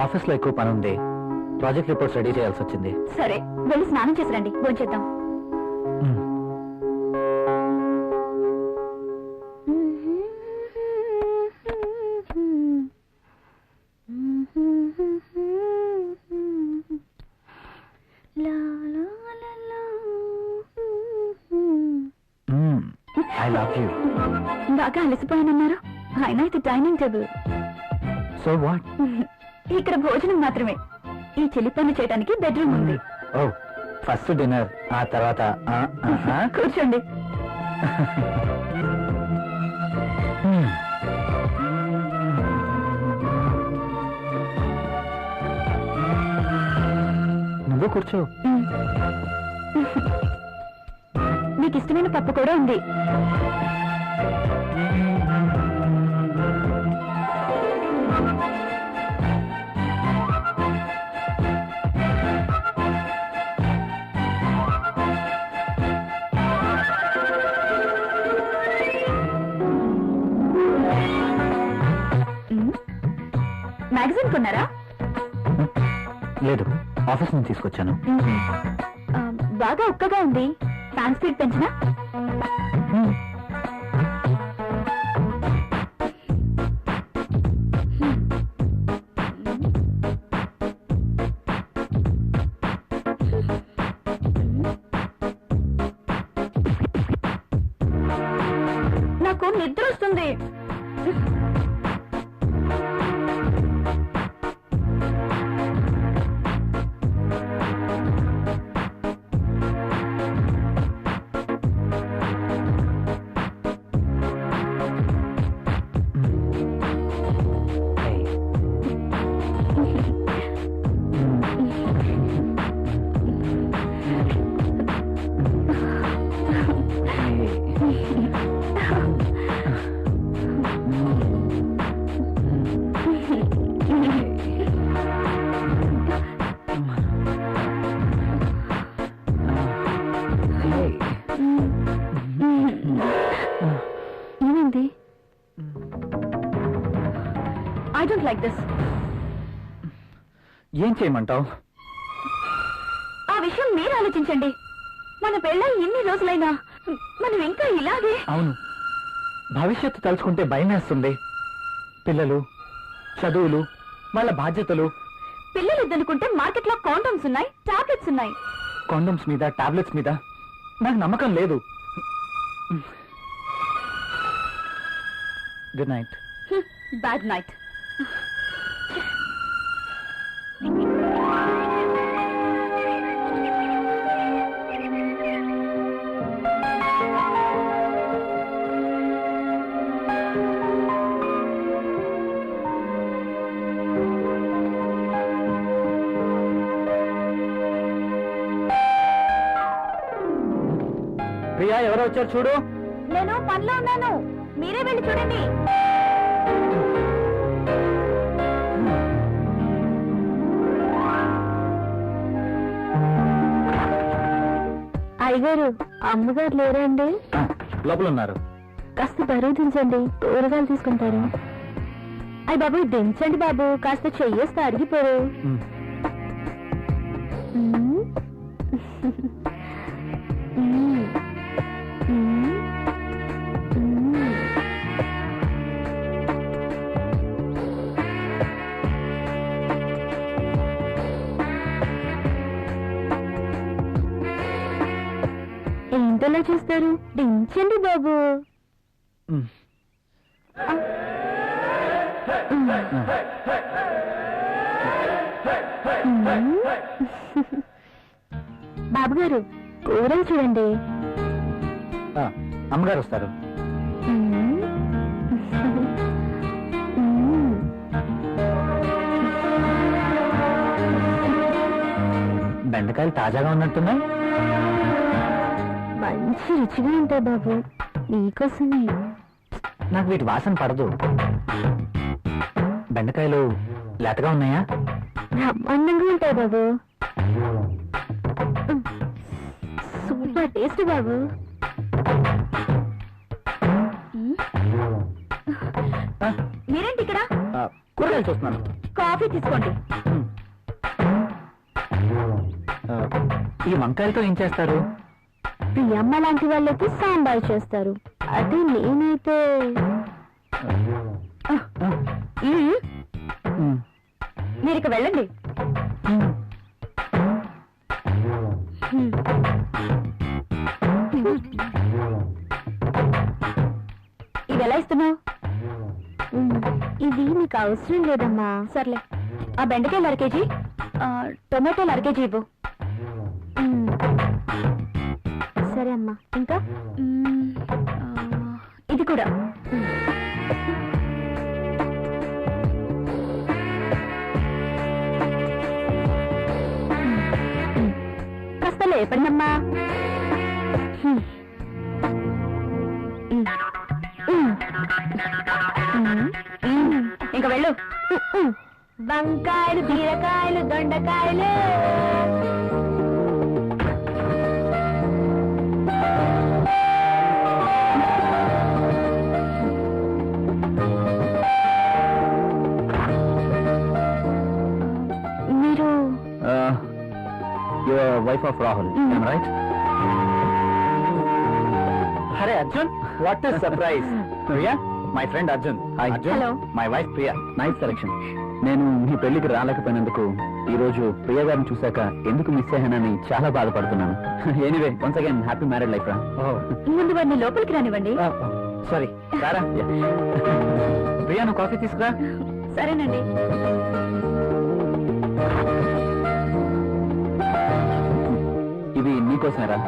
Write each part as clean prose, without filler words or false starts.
Office లో ఎక్కువ పని ఉంది, ప్రాజెక్ట్ రిపోర్ట్స్ రెడీ చేయాల్సి వచ్చింది. సరే వెళ్ళి స్నానం చేసి రండి, భోంచేద్దాం. I love you. బాగా అలసిపోయానన్నారు, అయినా ఇది డైనింగ్ టేబుల్. So what? ఇక్కడ భోజనం మాత్రమే, ఈ చెల్లి పనులు చేయడానికి బెడ్రూమ్ ఉంది. ఓ, ఫస్ట్ డిన్నర్, ఆ తర్వాత కూర్చోండి. నువ్వు కూర్చో. మీకు ఇష్టమైన పప్పు కూడా ఉంది. మ్యాగజైన్ కొన్నారా? లేదు, ఆఫీస్ నుంచి తీసుకొచ్చాను. బాగా ఉక్కగా ఉంది, ఫ్యాన్ స్పీడ్ పెంచినా? నాకు నిద్ర వస్తుంది. ఏమైంది? I don't like this. ఏం చేయమంటావు? ఆ విషయం మీరు ఆలోచించండి. మన పెళ్ళై ఎన్ని రోజులైనా మనం ఇంకా ఇలాగే. అవును, భవిష్యత్తు తలుచుకుంటే భయం వేస్తుంది. పిల్లలు, చదువులు, వాళ్ళ బాధ్యతలు. పిల్లలు ఇద్దనుకుంటే మార్కెట్ లో కాండోమ్స్ ఉన్నాయి, టాబ్లెట్స్ ఉన్నాయి. కాండోమ్స్ మీద, టాబ్లెట్స్ మీద నాకు నమ్మకం లేదు. Good night. Bad night. Priya, ఎవరో వచ్చారు చూడు. నేను పనిలో ఉన్నాను, మీరే వెళ్ళి చూడండి. అయ్యగారు, అమ్మగారు లేరండి? లోపల ఉన్నారు. కాస్త బరువు దించండి, కూరగాయలు తీసుకుంటారు. అయ్య బాబు, దించండి బాబు, కాస్త చెయ్యేస్తే అరిగిపోరు. ఏంటలా చూస్తారు? దించండి బాబు. బాబు గారు, కూరలు చూడండి. అమ్మగారు వస్తారు. బెండకాయలు తాజాగా ఉన్నట్టున్నాయి. మంచి రుచిగా ఉంటాయి బాబు, నీకోసమే. నాకు వీటి వాసన పడదు. బెండకాయలు లేతగా ఉన్నాయా? బ్రహ్మాండంగా ఉంటాయి బాబు, సూపర్ టేస్ట్ బాబు. మీరేంటి ఇక్కడ? కూరగాయలు చూస్తున్నాను. కాఫీ తీసుకోండి. ఈ వంకాయలతో ఏం చేస్తారు? ప్రియమ్మ లాంటి వాళ్ళకి సాంబార్ చేస్తారు. అదే నేనైతే మీరు ఇక వెళ్ళండి. ఇది ఎలా ఇస్తున్నావు? ఇది నీకు అవసరం లేదమ్మా. సర్లే, ఆ బెండకాయలు 1/2 కేజీ, టొమాటోలు 1/2 కేజీ ఇవ్వు. సరే అమ్మా. ఇంకా ఇది కూడా. కాస్త లేపండమ్మా. ఇంకా వెళ్ళు. వంకాయలు, బీరకాయలు, దొండకాయలు. మీరు your wife of Rahul, right? అరే Arjun, what is surprise. Priya, my friend Arjun. Hi Arjun. Hello. My wife Priya. Nice selection. నేను మీ పెళ్లికి రాలేకపోయినందుకు ఈ రోజు ప్రియా గారిని చూశాక ఎందుకు మిస్ అయ్యానని చాలా బాధపడుతున్నాను. Anyway, once again happy married life రా. ముందు వాడిని లోపలికి రానివ్వండి. సారీ, రారా. ప్రియా, నువ్వు కాఫీ తీసుకురా. సరేనండి. ఇవి నీకోసమేరా.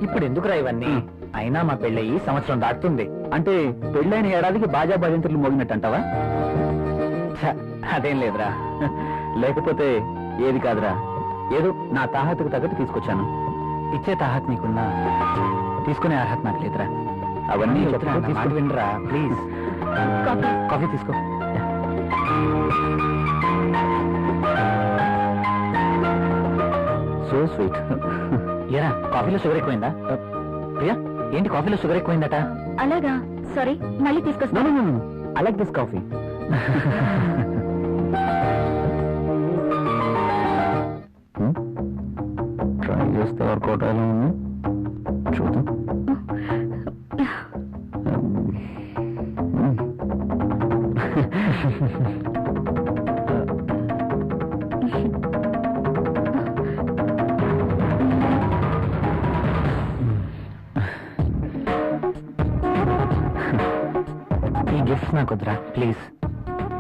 ఇప్పుడు ఎందుకురా ఇవన్నీ? అయినా మా పెళ్ళయి సంవత్సరం దాటుతుంది. అంటే పెళ్ళైన ఏడాదికి బాజా భజంతులు మోగినట్టు అంటావా? అదేం లేదురా. లేకపోతే ఏది కాదురా, ఏదో నా తాహతకు తగ్గట్టు తీసుకొచ్చాను. ఇచ్చే తాహత్ నీకున్నా, తీసుకునే అర్హత నాకు లేదురా. అవన్నీ వినరా ప్లీజ్. కాఫీ తీసుకో. So sweet. ఏరా, కాఫీలో షుగర్ ఎక్కువైందా? ప్రియా, ఏంటి కాఫీలో షుగర్ ఎక్కువైందట? అలాగా, సారీ, మళ్ళీ తీసుకొస్తాను. I like this coffee. Try చేస్తే వర్కౌట్ ఎలా ఉంది చూద్దాం. ఈ గిఫ్ట్స్ నాకు వద్దురా ప్లీజ్.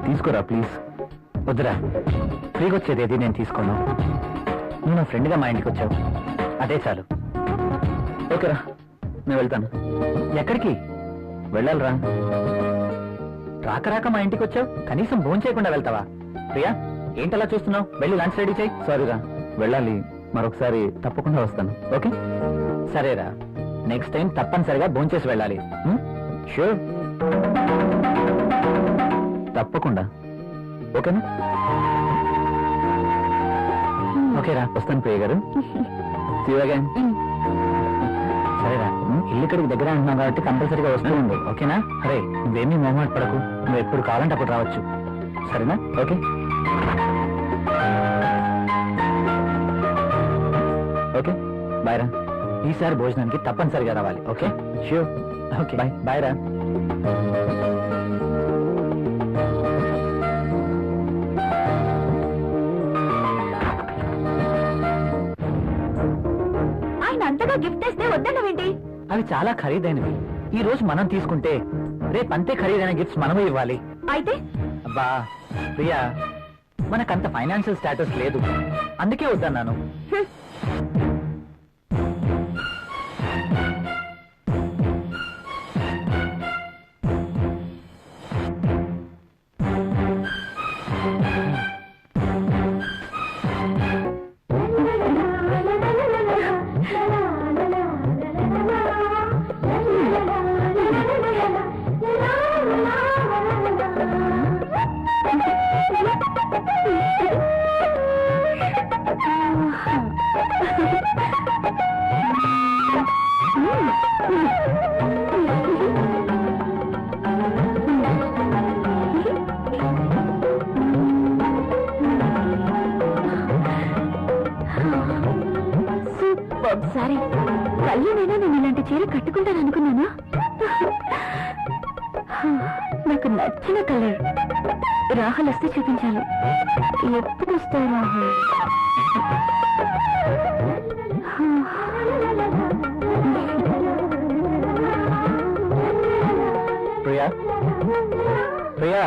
తీసుకోరా ప్లీజ్. వద్దురా, ఫ్రీగా వచ్చేది ఏది నేను తీసుకోను. నువ్వు నా ఫ్రెండ్గా మా ఇంటికి వచ్చావు, అదే చాలు. ఓకేరా, నేను వెళ్తాను. ఎక్కడికి వెళ్ళాలిరా? రాక రాక మా ఇంటికి వచ్చావు, కనీసం భోజనం చేయకుండా వెళ్తావా? ప్రియా, ఏంటలా చూస్తున్నావు? వెళ్ళి లంచ్ రెడీ చేయి. సారీరా, వెళ్ళాలి. మరొకసారి తప్పకుండా వస్తాను. ఓకే? సరేరా, నెక్స్ట్ టైం తప్పనిసరిగా భోజనం చేసి వెళ్ళాలి. షూర్, తప్పకుండా. ఓకేనా? ఓకేరా, వస్తాను ప్రియ గారు. సరేరా, ఇల్లు ఇక్కడికి దగ్గర అంటున్నావు కాబట్టి కంపల్సరీగా వస్తూ ఉండు. ఓకేనా? అరే, నువ్వేమీ మొహమాట పడకు. నువ్వు ఎప్పుడు కావాలంటే అప్పుడు రావచ్చు. సరేనా? ఓకే. ఓకే, బాయ్ రా. ఈసారి భోజనానికి తప్పనిసరిగా రావాలి. Okay? Sure. Okay, bye. Bye రా. ఆయన అంతగా గిఫ్ట్ ఇస్తే వద్దన్నవేంటి? అవి చాలా ఖరీదైనవి. ఈ రోజు మనం తీసుకుంటే రేపు అంతే ఖరీదైన గిఫ్ట్స్ మనమే ఇవ్వాలి. అయితే అబ్బా ప్రియా, మనకంత ఫైనాన్షియల్ స్టేటస్ లేదు, అందుకే వద్దన్నాను. సారీ. కళ్యాణైనా నేను ఇలాంటి చీర కట్టుకుంటాను అనుకున్నానా? నాకు నచ్చిన కలర్. రాహుల్ వస్తే చూపించాలి. ఎప్పుడు వస్తావు రాహుల్? ప్రియా, ప్రియా,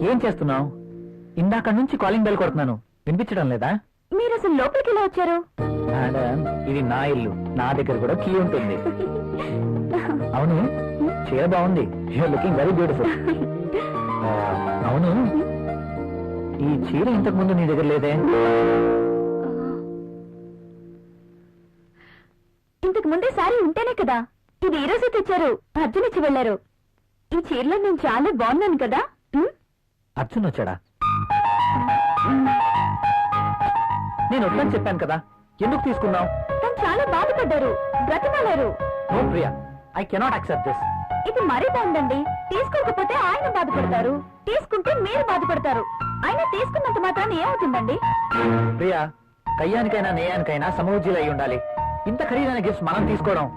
ఏం చేస్తున్నావు? ఇందాక నుంచి కాలింగ్ బెల్ కొడుతున్నాను, వినిపించడం లేదా? మీరు అసలు లోపలికి ఎలా వచ్చారు? మేడం, ఇది నా ఇల్లు, నా దగ్గర కూడా కీ ఉంటుంది. అవును, చీర బాగుంది. You're looking very beautiful. అవును, ఈ చీర ఇంతకు ముందు నీ దగ్గర లేదే? ఇంతకు ముందే సారీ ఉంటేనే కదా. ఇది ఈ రోజే తెచ్చారు, అర్జున్ ఇచ్చి వెళ్లారు. ఈ చీరలో నేను చాలా బాగున్నాను కదా. అర్జున్ వచ్చాడా? నేను వద్దని చెప్పాను కదా, ఎందుకు తీసుకున్నావు? తను చాలా బాధపడ్డారు, బ్రతమాలారు. No Priya, I cannot accept this. ఇది మరీ బాగుందండి. తీసుకోకపోతే ఆయన బాధపడతారు, తీసుకుంటే మీరు బాధపడతారు. ఆయన తీసుకున్నంత మాత్రాన్ని ఏమవుతుందండి? ప్రియా, కయ్యానికైనా నేయానికైనా సమూజీలు అయి ఉండాలి. ఇంత ఖరీదైన గిఫ్ట్స్ మనం తీసుకోవడం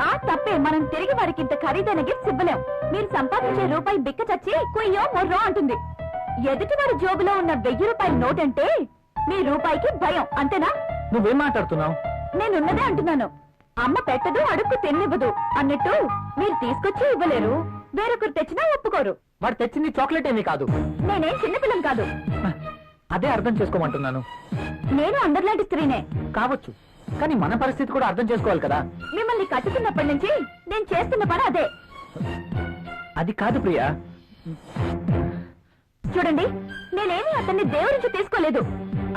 ఆ తప్పే. మనం తిరిగి వారికి ఇంత ఖరీదైన గిఫ్ట్స్ ఇవ్వలేం. మీరు సంపాదించే రూపాయి బిక్క చచ్చి కుయ్యో మొర్రో అంటుంది. ఎదుటి వారి జోబులో ఉన్న 1000 రూపాయల నోట్ అంటే మీ రూపాయికి భయం, అంతేనా? నువ్వేం మాట్లాడుతున్నావు? నేనున్నదే అంటున్నాను. అమ్మ పెట్టదు, అడుక్కు తిన్నివ్వదు అన్నట్టు మీరు తీసుకొచ్చి ఇవ్వలేరు, వేరొకరు తెచ్చినా ఒప్పుకోరు. వాడు తెచ్చింది చాక్లెట్ ఏమీ కాదు. నేనేం చిన్నపిల్లం కాదు. అదే అర్థం చేసుకోమంటున్నాను. నేను అందరిలాంటి స్త్రీనే కావచ్చు, కానీ మన పరిస్థితి కూడా అర్థం చేసుకోవాలి కదా. మిమ్మల్ని కట్టుకున్నప్పటి నుంచి నేను చేస్తున్న పని అదే. అది కాదు ప్రియా. చూడండి, నేనేమీ అతన్ని దేవురించి తీసుకోలేదు.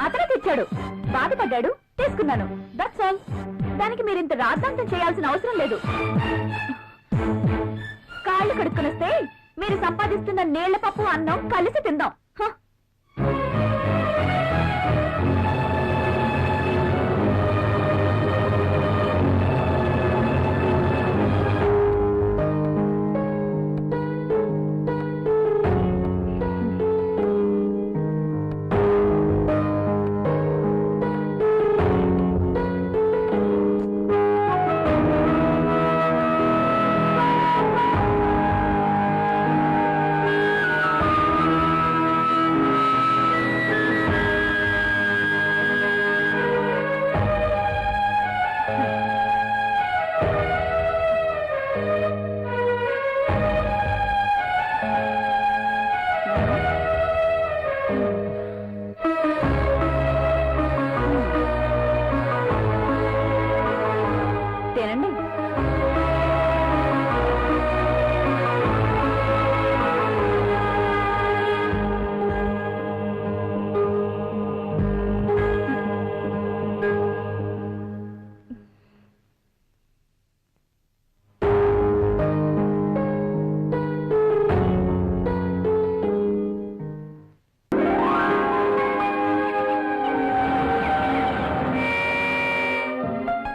అతనే తెచ్చాడు, బాధపడ్డాడు, తీసుకున్నాను. That's all. దానికి మీరు ఇంత రాద్ధాంతం చేయాల్సిన అవసరం లేదు. కాళ్ళు కడుక్కునొస్తే మీరు సంపాదిస్తున్న నీళ్ల పప్పు అన్నం కలిసి తిందాం. హ. తినండి.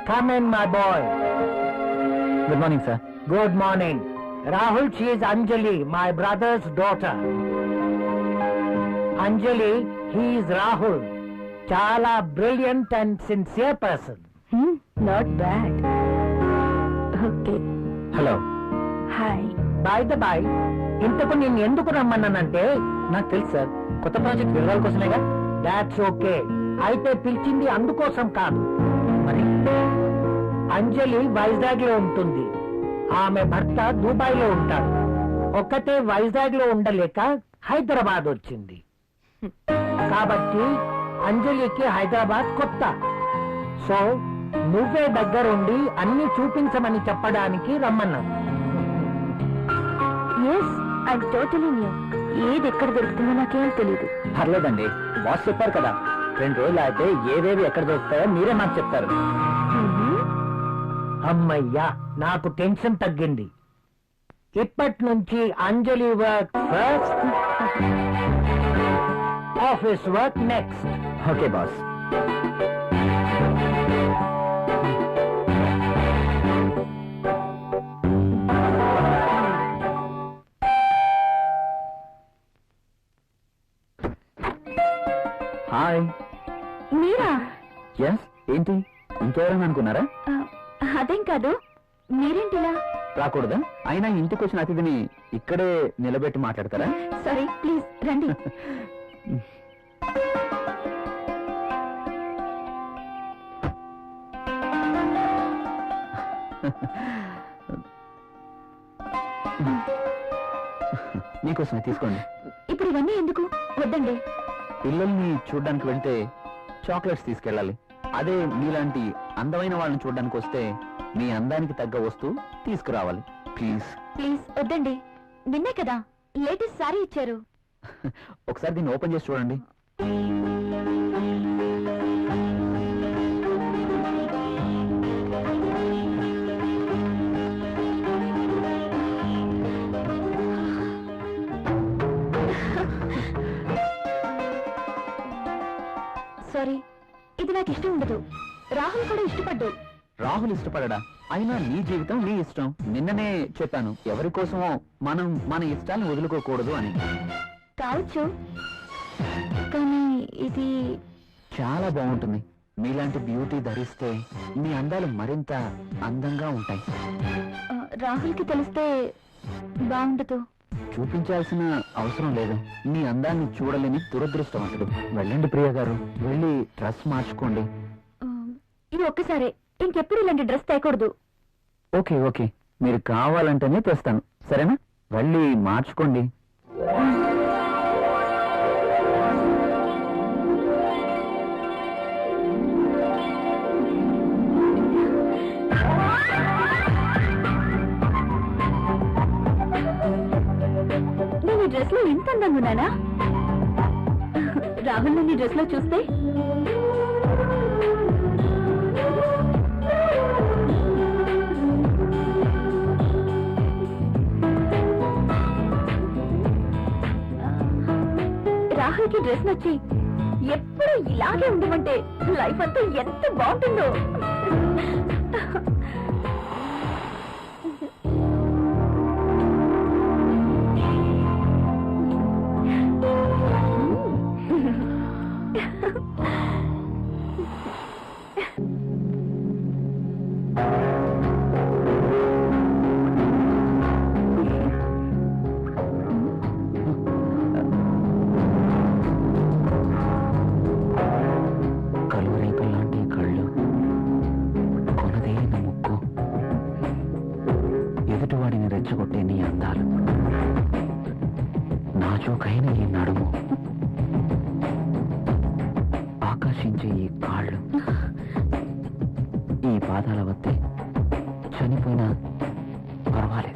Come in, my boy. Good morning sir. Good morning. Rahul, she is Anjali, my brother's daughter. Anjali, he is Rahul. Chala brilliant and sincere person. Not bad. Okay, hello. Hi. By the by, ఇంతకు నేను ఎందుకు రమ్మన్నానంటే, నాకు తెలుసు sir, కొత్త project వివరాల కోసమేగా. That's okay. అయితే పిలిచింది అందుకోసం కాదు. మరి అంజలి వైజాగ్ లో ఉంటుంది, ఆమె భర్త దుబాయ్ లో ఉంటాడు. ఒక్కతే వైజాగ్ లో ఉండలేక హైదరాబాద్ వచ్చింది. కాబట్టి అంజలికి హైదరాబాద్ కొత్త. సో నువ్వే దగ్గరుండి అన్ని చూపించమని చెప్పడానికి రమ్మన్నాను. Yes, I totally new. ఏది ఎక్కడ దొరుకుతుందో నాకేం తెలీదు. పర్లేదండి, బాస్ చెప్పారు కదా, 2 రోజులు అయితే ఏవేవి ఎక్కడ దొరుకుతాయో మీరే మాకు చెప్తారు. అమ్మయ్యా, నాకు టెన్షన్ తగ్గింది. ఇప్పటి నుంచి అంజలి work first, office work next. Okay boss. Hi. మీరా? ఎస్, ఏంటి ఇంకెవరైనా అనుకున్నారా? అదేం కాదు, మీరేంటిలా? రాకూడదా? అయినా ఇంటికి వచ్చిన అతిథిని ఇక్కడే నిలబెట్టి మాట్లాడతారా? సారీ, ప్లీజ్ రండి. మీకోసమే తీసుకోండి. ఇప్పుడు ఇవన్నీ ఎందుకు? వద్దండి. పిల్లల్ని చూడ్డానికి వెళ్తే చాక్లెట్స్ తీసుకెళ్ళాలి. అదే మీలాంటి అందమైన వాళ్ళని చూడ్డానికి వస్తే మీ అందానికి తగ్గ వస్తువు తీసుకురావాలి. ప్లీజ్ ప్లీజ్ వద్దండి. నిన్నే కదా లేటెస్ట్ సారీ ఇచ్చారు. ఒకసారి దీన్ని ఓపెన్ చేసి చూడండి. సారీ, ఇది నాకు ఇష్టం ఉండదు. రాహుల్ కూడా ఇష్టపడ్డు. రాహుల్ ఇష్టపడడా? అయినా నీ జీవితం నీ ఇష్టం. నిన్ననే చెప్పాను, ఎవరి కోసమో మనం మన ఇష్టాన్ని వదులుకోకూడదు అని. కావచ్చు, కానీ ఇది చాలా బాగుంటుంది. మీలాంటి బ్యూటీ ధరిస్తే మీ అందాలు మరింత అందంగా ఉంటాయి. రాహుల్కి తెలిస్తే బాగుండదు. చూపించాల్సిన అవసరం లేదు. మీ అందాన్ని చూడలేని దురదృష్టవంతుడు. వెళ్ళండి ప్రియ గారు, వెళ్ళి డ్రెస్ మార్చుకోండి. ఇది ఒక్కసారే, ఇంకెప్పుడు ఇలాంటి డ్రెస్ తేకూడదు. ఓకే ఓకే, మీరు కావాలంటేనే తెస్తాను, సరేనా? వెళ్ళి మార్చుకోండి. నేను ఈ డ్రెస్ లో ఇంత అందంగా ఉన్నానా? రాహుల్ నన్ను ఈ డ్రెస్ లో చూస్తే రాహుల్కి డ్రెస్ నచ్చి ఎప్పుడు ఇలాగే ఉండమంటే లైఫ్ అంతా ఎంత బాగుంటుందో. కలువరేపల్లాంటి కళ్ళు, కొనదేలిన ముక్కు, ఎదుటివాడిని రెచ్చగొట్టే నీ అందాలు, నాజూకైన ఈ నడుము, ఆకర్షించే ఈ కాళ్ళు, ఈ పాదాల వద్దే చనిపోయినా పర్వాలేదు.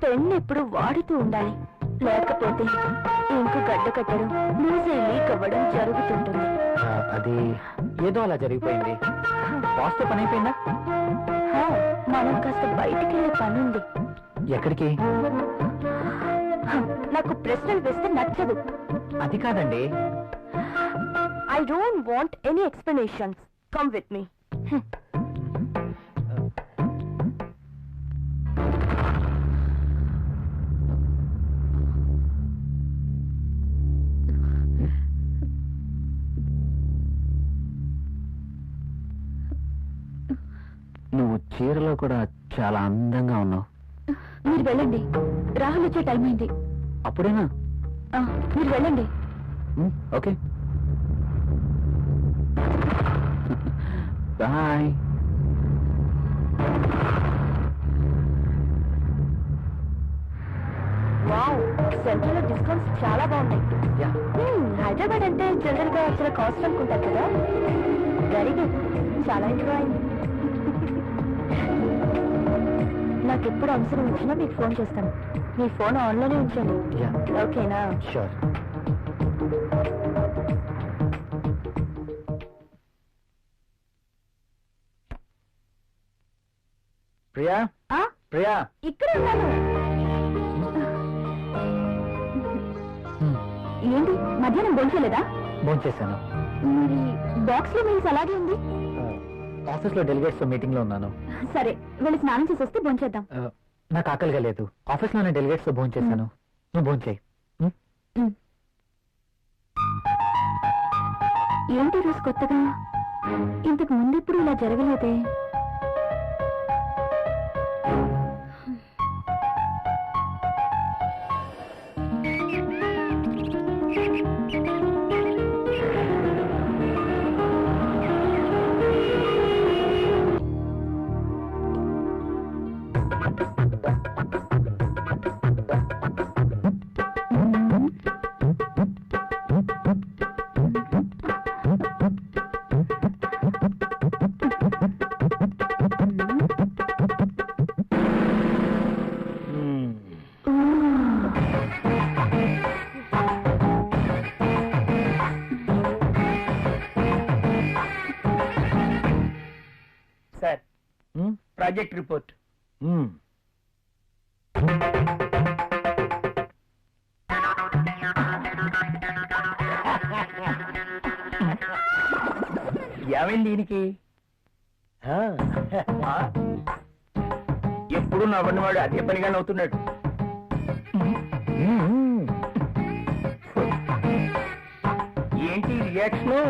పెన్ ఎప్పుడు వాడుతూ ఉండాలి, లేకపోతే ఇంకు గడ్డ కట్టడం, లూజ్ అయి లీక్ అవ్వడం జరుగుతుంటుంది. అది ఏదో అలా జరిగిపోయింది. బాస్తో పని అయిపోయిందా? మనం కాస్త బయటికి వెళ్ళే పని ఉంది. ఎక్కడికి? నాకు ప్రశ్నలు వేస్తే నచ్చదు. అది కాదండి. I don't want any explanations. Come with me. నువ్వు చీరలో కూడా చాలా అందంగా ఉన్నావు. మీరు వెళ్ళండి, రాహుల్ వచ్చే టైం అయింది. అప్పుడేనా? మీరు వెళ్ళండి. Okay, bye. వావ్, సెంట్రల్ లో డిస్కౌంట్స్ చాలా బాగున్నాయి. హైదరాబాద్ అంటే జనరల్ గా చాలా కాస్ట్ అనుకుంటారు కదా. వెరీ గుడ్, చాలా ఎంజాయ్ అయింది. నాకు ఎప్పుడు అవసరం వచ్చినా మీకు ఫోన్ చేస్తాను. మీ ఫోన్ ఆన్లోనే ఉంచండి, ఓకేనా? షూర్. ప్రియా, ప్రియా, ఇక్కడ ఉన్నాను. ఏంటి, మధ్యాహ్నం భోంచేయలేదా? భోంచేశాను. మరి బాక్స్ లో మీల్స్ అలాగే ఉంది. ఆఫీస్ లో డెలిగేట్స్ మీటింగ్ లో ఉన్నాను. సరే, వెళ్ళి స్నానం చేసి వస్తే భోంచేద్దాం. నాకు ఆకలిగా లేదు. ఆఫీస్ లోనే డెలిగేట్స్ తో భోంచేశాను. నువ్వు భోంచేయి. ఏంటి రోజు కొత్తగా? ఇంతకు ముందు ఎప్పుడు ఇలా జరగలేదే. Sir, project report. ఏమైంది దీనికి? ఎప్పుడు నవ్వనివాడు అదే పనిగా నవ్వుతున్నాడు. ఏంటి రియాక్షను?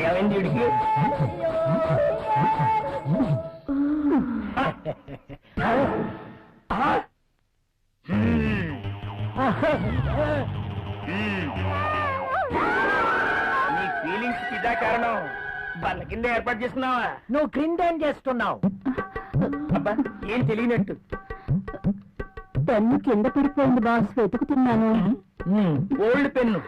ఏమైంది వీడికి? నీ ఫీలింగ్స్ ఇదా కారణం? బల్ల కింద ఏర్పాటు చేసుకున్నావా? నువ్వు క్రింద ఏం చేస్తున్నావు? అబ్బా, ఏం తెలియనట్టు. పెన్ను కింద పడిపోయింది బాస్, వెతుకుతున్నాను. Old pen.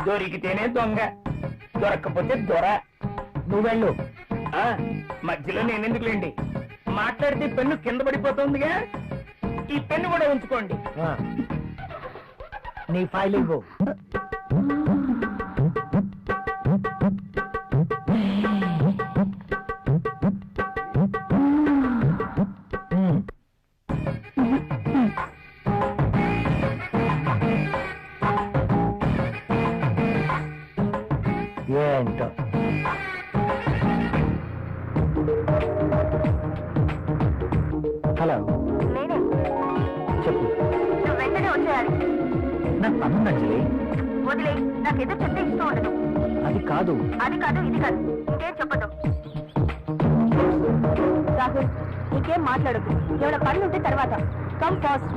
దొరికితేనే దొంగ, దొరక్కపోతే దొర. నువ్వెళ్ళు. మధ్యలో నేనెందుకులేండి, మాట్లాడితే పెన్ను కింద పడిపోతుందిగా. ఈ పెన్ను కూడా ఉంచుకోండి. నీ ఫైల్ ఇవ్వు. ఏంటో హలో, చెప్పు. వెంటనే వచ్చేయాలి. నాకు పనుంది అంజలి. వదిలే, నాకేదో చెప్తే ఇష్టం ఉండదు. అది కాదు. అది కాదు, ఇది కాదు, ఇంకేం చెప్పదు. రాహుల్, ఇంకేం మాట్లాడదు. ఏమైనా పనులు ఉంటే తర్వాత. కమ్ ఫాస్ట్,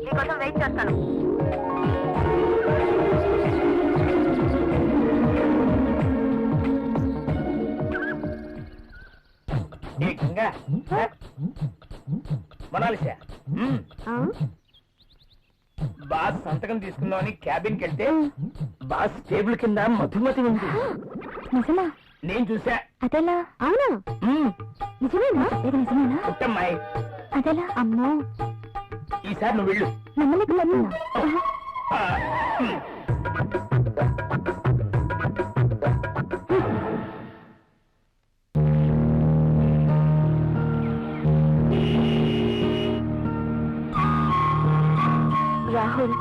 నీకోసం వెయిట్ చేస్తాను. మొనాలిసా, బాస్ సంతకం సంతకం తీసుకుందామని క్యాబిన్కి వెళ్తే బాస్ టేబుల్ కింద మధుమతి ఉంది. నిజమా? నేను చూసా. అదెలా? అవునా? నిజమేనా? ఇది నిజమేనా? పుట్టమ్మాయి, అదెలా? అమ్మో, ఈసారి నువ్వు వెళ్ళు. నమ్మలేకపోతున్నా. ఆ, రాహుల్,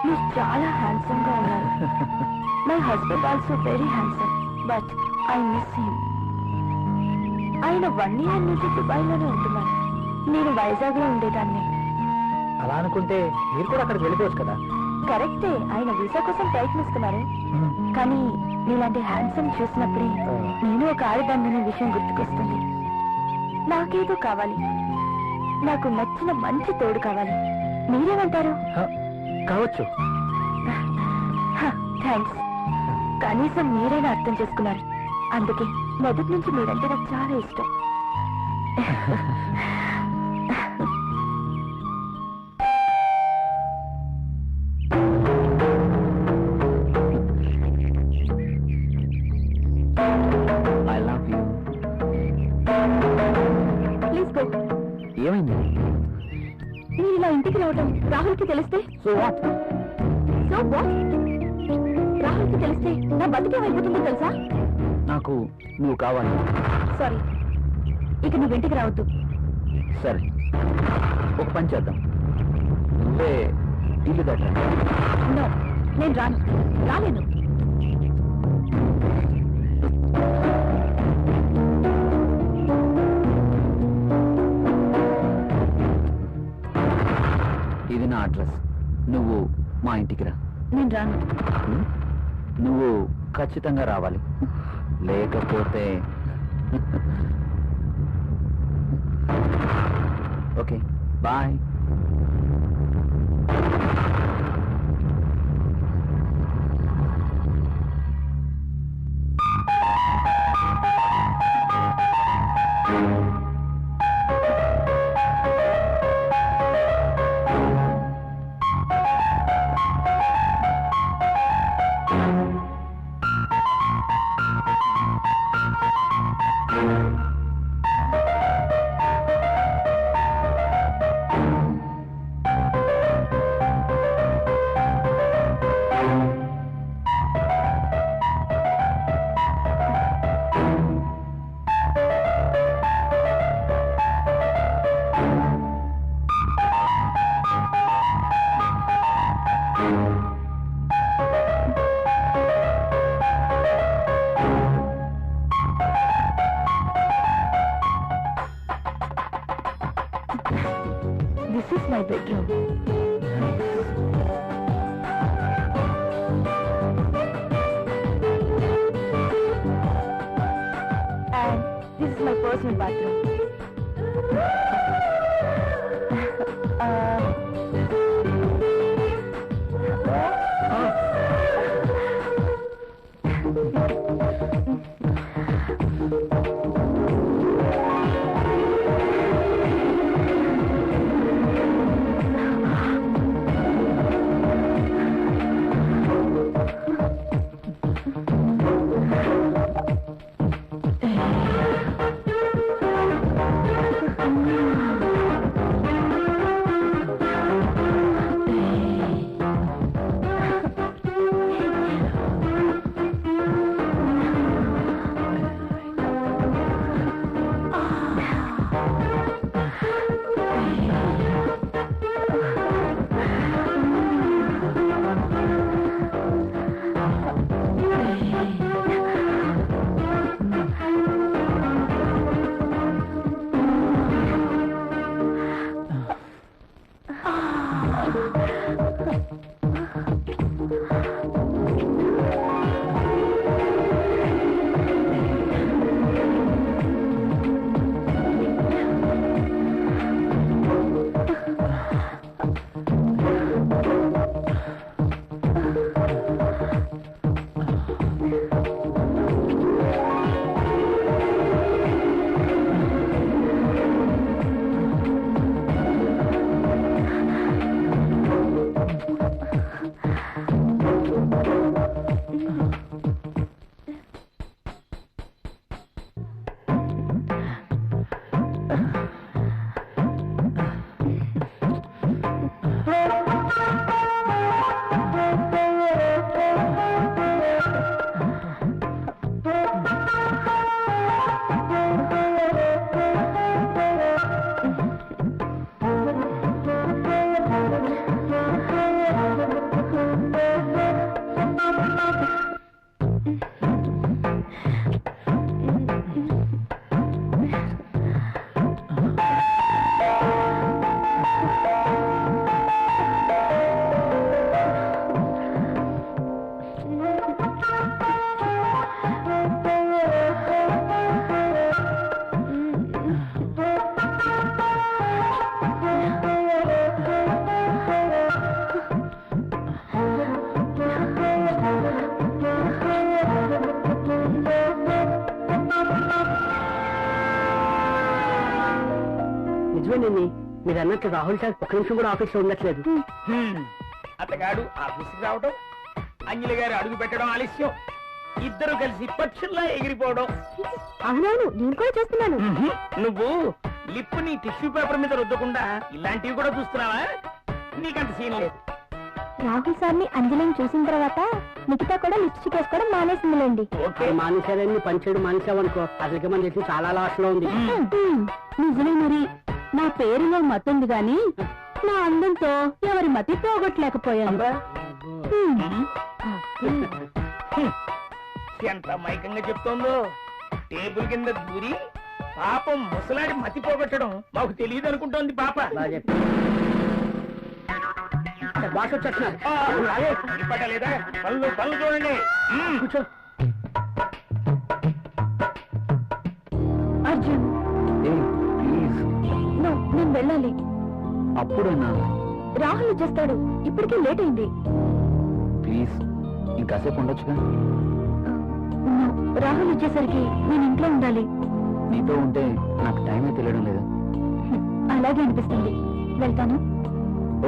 మీరు చాలా హ్యాండ్సమ్ గా ఉన్నారు. My husband also very handsome, but I miss him. ఆయన 1 year నుంచి దుబాయ్ లోనే ఉంటున్నారు. నేను వైజాగ్ లో ఉండేదాన్ని. అలా అనుకుంటే మీరు కూడా అక్కడికి వెళ్ళిపోవచ్చు కదా. కరెక్టే, ఆయన వీసా కోసం ప్రయత్నిస్తున్నారు. కానీ నీలాంటి హ్యాండ్సమ్ చూసినప్పుడే నేను ఒక ఆడదాన్ననే విషయం గుర్తుకొస్తుంది. నాకేదో కావాలి, నాకు నచ్చిన మంచి తోడు కావాలి. మీరేమంటారు? కావచ్చు. థ్యాంక్స్. కనీసం మీరైనా అర్థం చేసుకున్నారు. అందుకే మొదటి నుంచి మీరంటే నాకు చాలా ఇష్టం. I love you. Please go. ఏమైంది? మీరు ఇలా ఇంటికి రావడం రాహుల్ కి తెలిస్తే? So what? So what? Rahul కి తెలిస్తే నా బతికేమైపోతుందో తెలుసా? నాకు నువ్వు కావాలి. సారీ, ఇక నువ్వు ఇంటికి రావద్దు. సరే, ఒక పని చేద్దాం. నువ్వే ఇల్లు దగ్గర. నో, నేను రాలేను. ఇది నా అడ్రస్. నువ్వు మా ఇంటికి రా. నేను రాను. నువ్వు ఖచ్చితంగా రావాలి, లేకపోతే okay bye. This is my bedroom. And this is my personal bathroom. నిన్ని మీరు అన్నట్టు రాహుల్ సార్ ఒక్క నిమిషం కూడా ఆఫీస్ లో ఉండట్లేదు. అతగాడు ఆఫీస్కి రావడం, అంజలి గారు అడుగు పెట్టడం ఆలస్యం, ఇద్దరు కలిసి పక్షుల్లా ఎగిరిపోవడం. అవునవును, నేను కూడా చేస్తున్నాను. నువ్వు లిప్ ని టిష్యూ పేపర్ మీద రుద్దకుండా ఇలాంటివి కూడా చూస్తున్నావా? నీకంత సీన్ లేదు. రాహుల్ సార్ని అంజలిని చూసిన తర్వాత నిఖిత కూడా లిప్స్టిక్ వేసుకోవడం మానేసిందిలేండి. ఓకే, మానేశారని పంచాడు మానేసావనుకో అసలుకి మన చేసి చాలా లాస్ లో ఉంది. నిజమే, మరి నా పేరులో మతుంది గాని నా అందంతో ఎవరి మతి పోగొట్టలేకపోయాను. ఎంత మైకంగా చెప్తోందో. టేబుల్ కింద దూరి పాపం ముసలాడి మతి పోగొట్టడం మాకు తెలియదు అనుకుంటోంది పాప. బాస్ వచ్చేస్తున్నారు. పట్టలేదా? పనులు పనులు చూడండి. కూర్చో. అర్జున్, ప్లీజ్. నేను వెళ్ళాలి. అప్పుడేనా? రాహుల్ వచ్చేస్తాడు, ఇప్పటికే లేట్ అయింది. ప్లీజ్, ఇంకాసేపు ఉండొచ్చుగా. రాహుల్ వచ్చేసరికి నేను ఇంట్లో ఉండాలి. నీతో ఉంటే నాకు టైమే తెలియడం లేదు. అలాగే అనిపిస్తుంది. వెళ్తాను.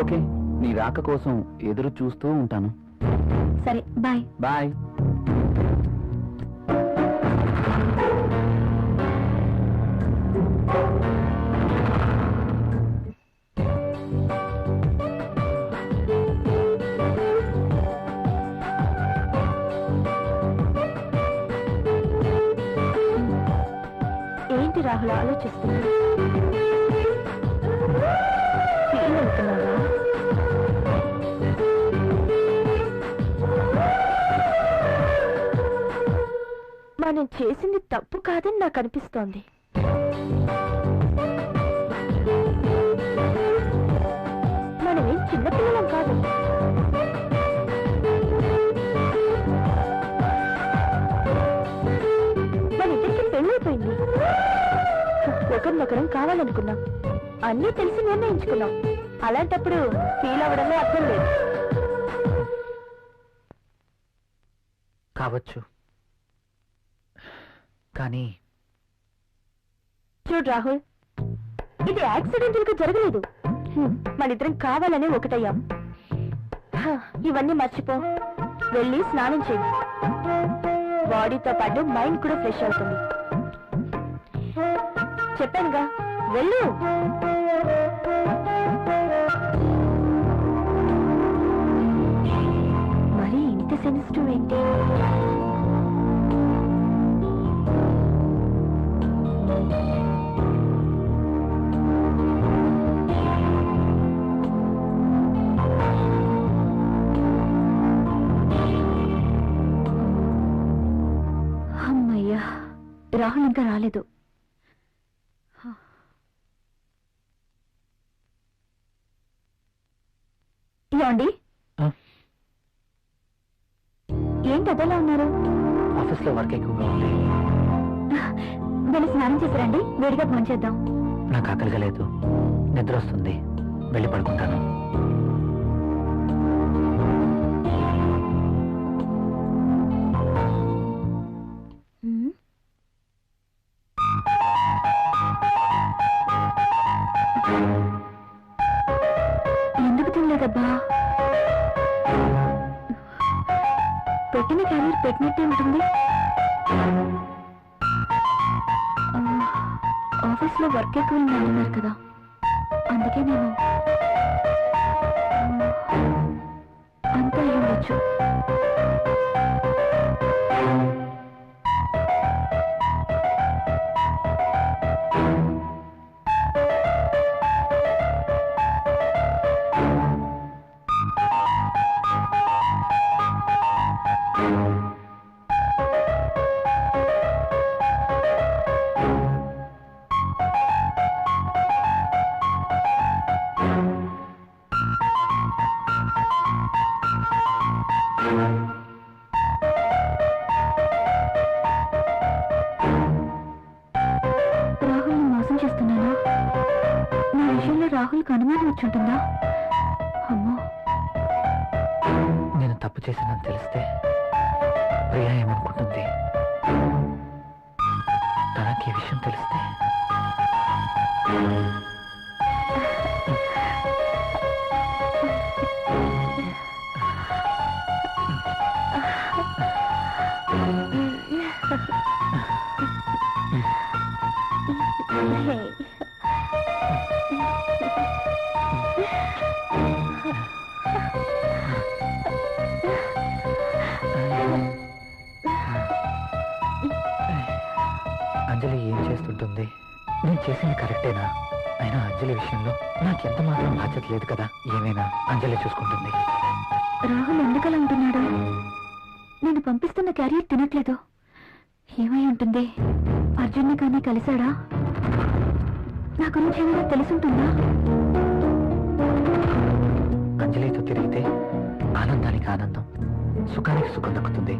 ఓకే, నీ రాక కోసం ఎదురు చూస్తూ ఉంటాను. సరే, బాయ్. బాయ్. ఏంటి రాహుల్ ఆలోచిస్తున్నా? ఫీల్ అవుతున్నావా? మనం చేసింది తప్పు కాదని నాకు అనిపిస్తోంది. మనమేం చిన్నపిల్లలం కాదు. మన ఇద్దరికి పెళ్ళైపోయింది. ఒకరినొకరం కావాలనుకున్నాం, అన్నీ తెలిసి నిర్ణయించుకున్నాం. అలాంటప్పుడు ఫీల్ అవ్వడంలో అర్థం లేదు. కావచ్చు, కానీ చూడు రాహుల్, ఇది యాక్సిడెంటల్ గా జరగలేదు. మనిద్దరం కావాలని ఒకటయ్యాం. ఇవన్నీ మర్చిపో, వెళ్ళి స్నానం చెయ్యి. బాడీతో పాటు మైండ్ కూడా ఫ్రెష్ అవుతుంది. చెప్పానుగా, వెళ్ళు. మరి ఇంత సెన్సిటివ్ ఏంటి? అమ్మయ్యా, రాహుల్ ఇంకా రాలేదు. ఏమండి, ఏంటి అదలా ఉన్నారు? ఆఫీస్లో వర్క్ ఎక్కువగా ఉంది. వెళ్ళి స్నానం చేశారండి, వేడిగా భోంచేద్దాం. నాకు ఆకలిగా లేదు, నిద్ర వస్తుంది, వెళ్ళి పడుకుంటాను. ఎందుకు తినలేదబ్బా? పెట్టిన క్యారియర్ పెట్టినట్టే ఉంటుంది. ఆఫీస్లో వర్క్ ఎక్కువ అంటున్నారు కదా, అందుకే నేను అంతా అయి ఉండొచ్చు. రాహుల్ని మోసం చేస్తున్నానా? నా విషయంలో రాహుల్కి అనుమానం వచ్చుంటుందా? అమ్మో, నేను తప్పు చేశానని తెలిస్తే ప్రియా ఏమనుకుంటుంది? తనకి ఈ విషయం తెలిస్తే అంజలి ఏం చేస్తుంటుంది? నేను చేసింది కరెక్టేనా? అయినా అంజలి విషయంలో నాకెంత మాత్రం బాధ్యత లేదు కదా. ఏమైనా అంజలి చూసుకుంటుంది. రాహుల్ ఎందుకలా ఉంటున్నాడు? నేను పంపిస్తున్న క్యారియర్ తినట్లేదు. ఏమై ఉంటుంది? అర్జున్ని కానీ కలిశాడా? నా గురించి ఏమైనా తెలుసుంటుందా? అంజలితో తిరిగితే ఆనందానికి ఆనందం, సుఖానికి సుఖం దక్కుతుంది.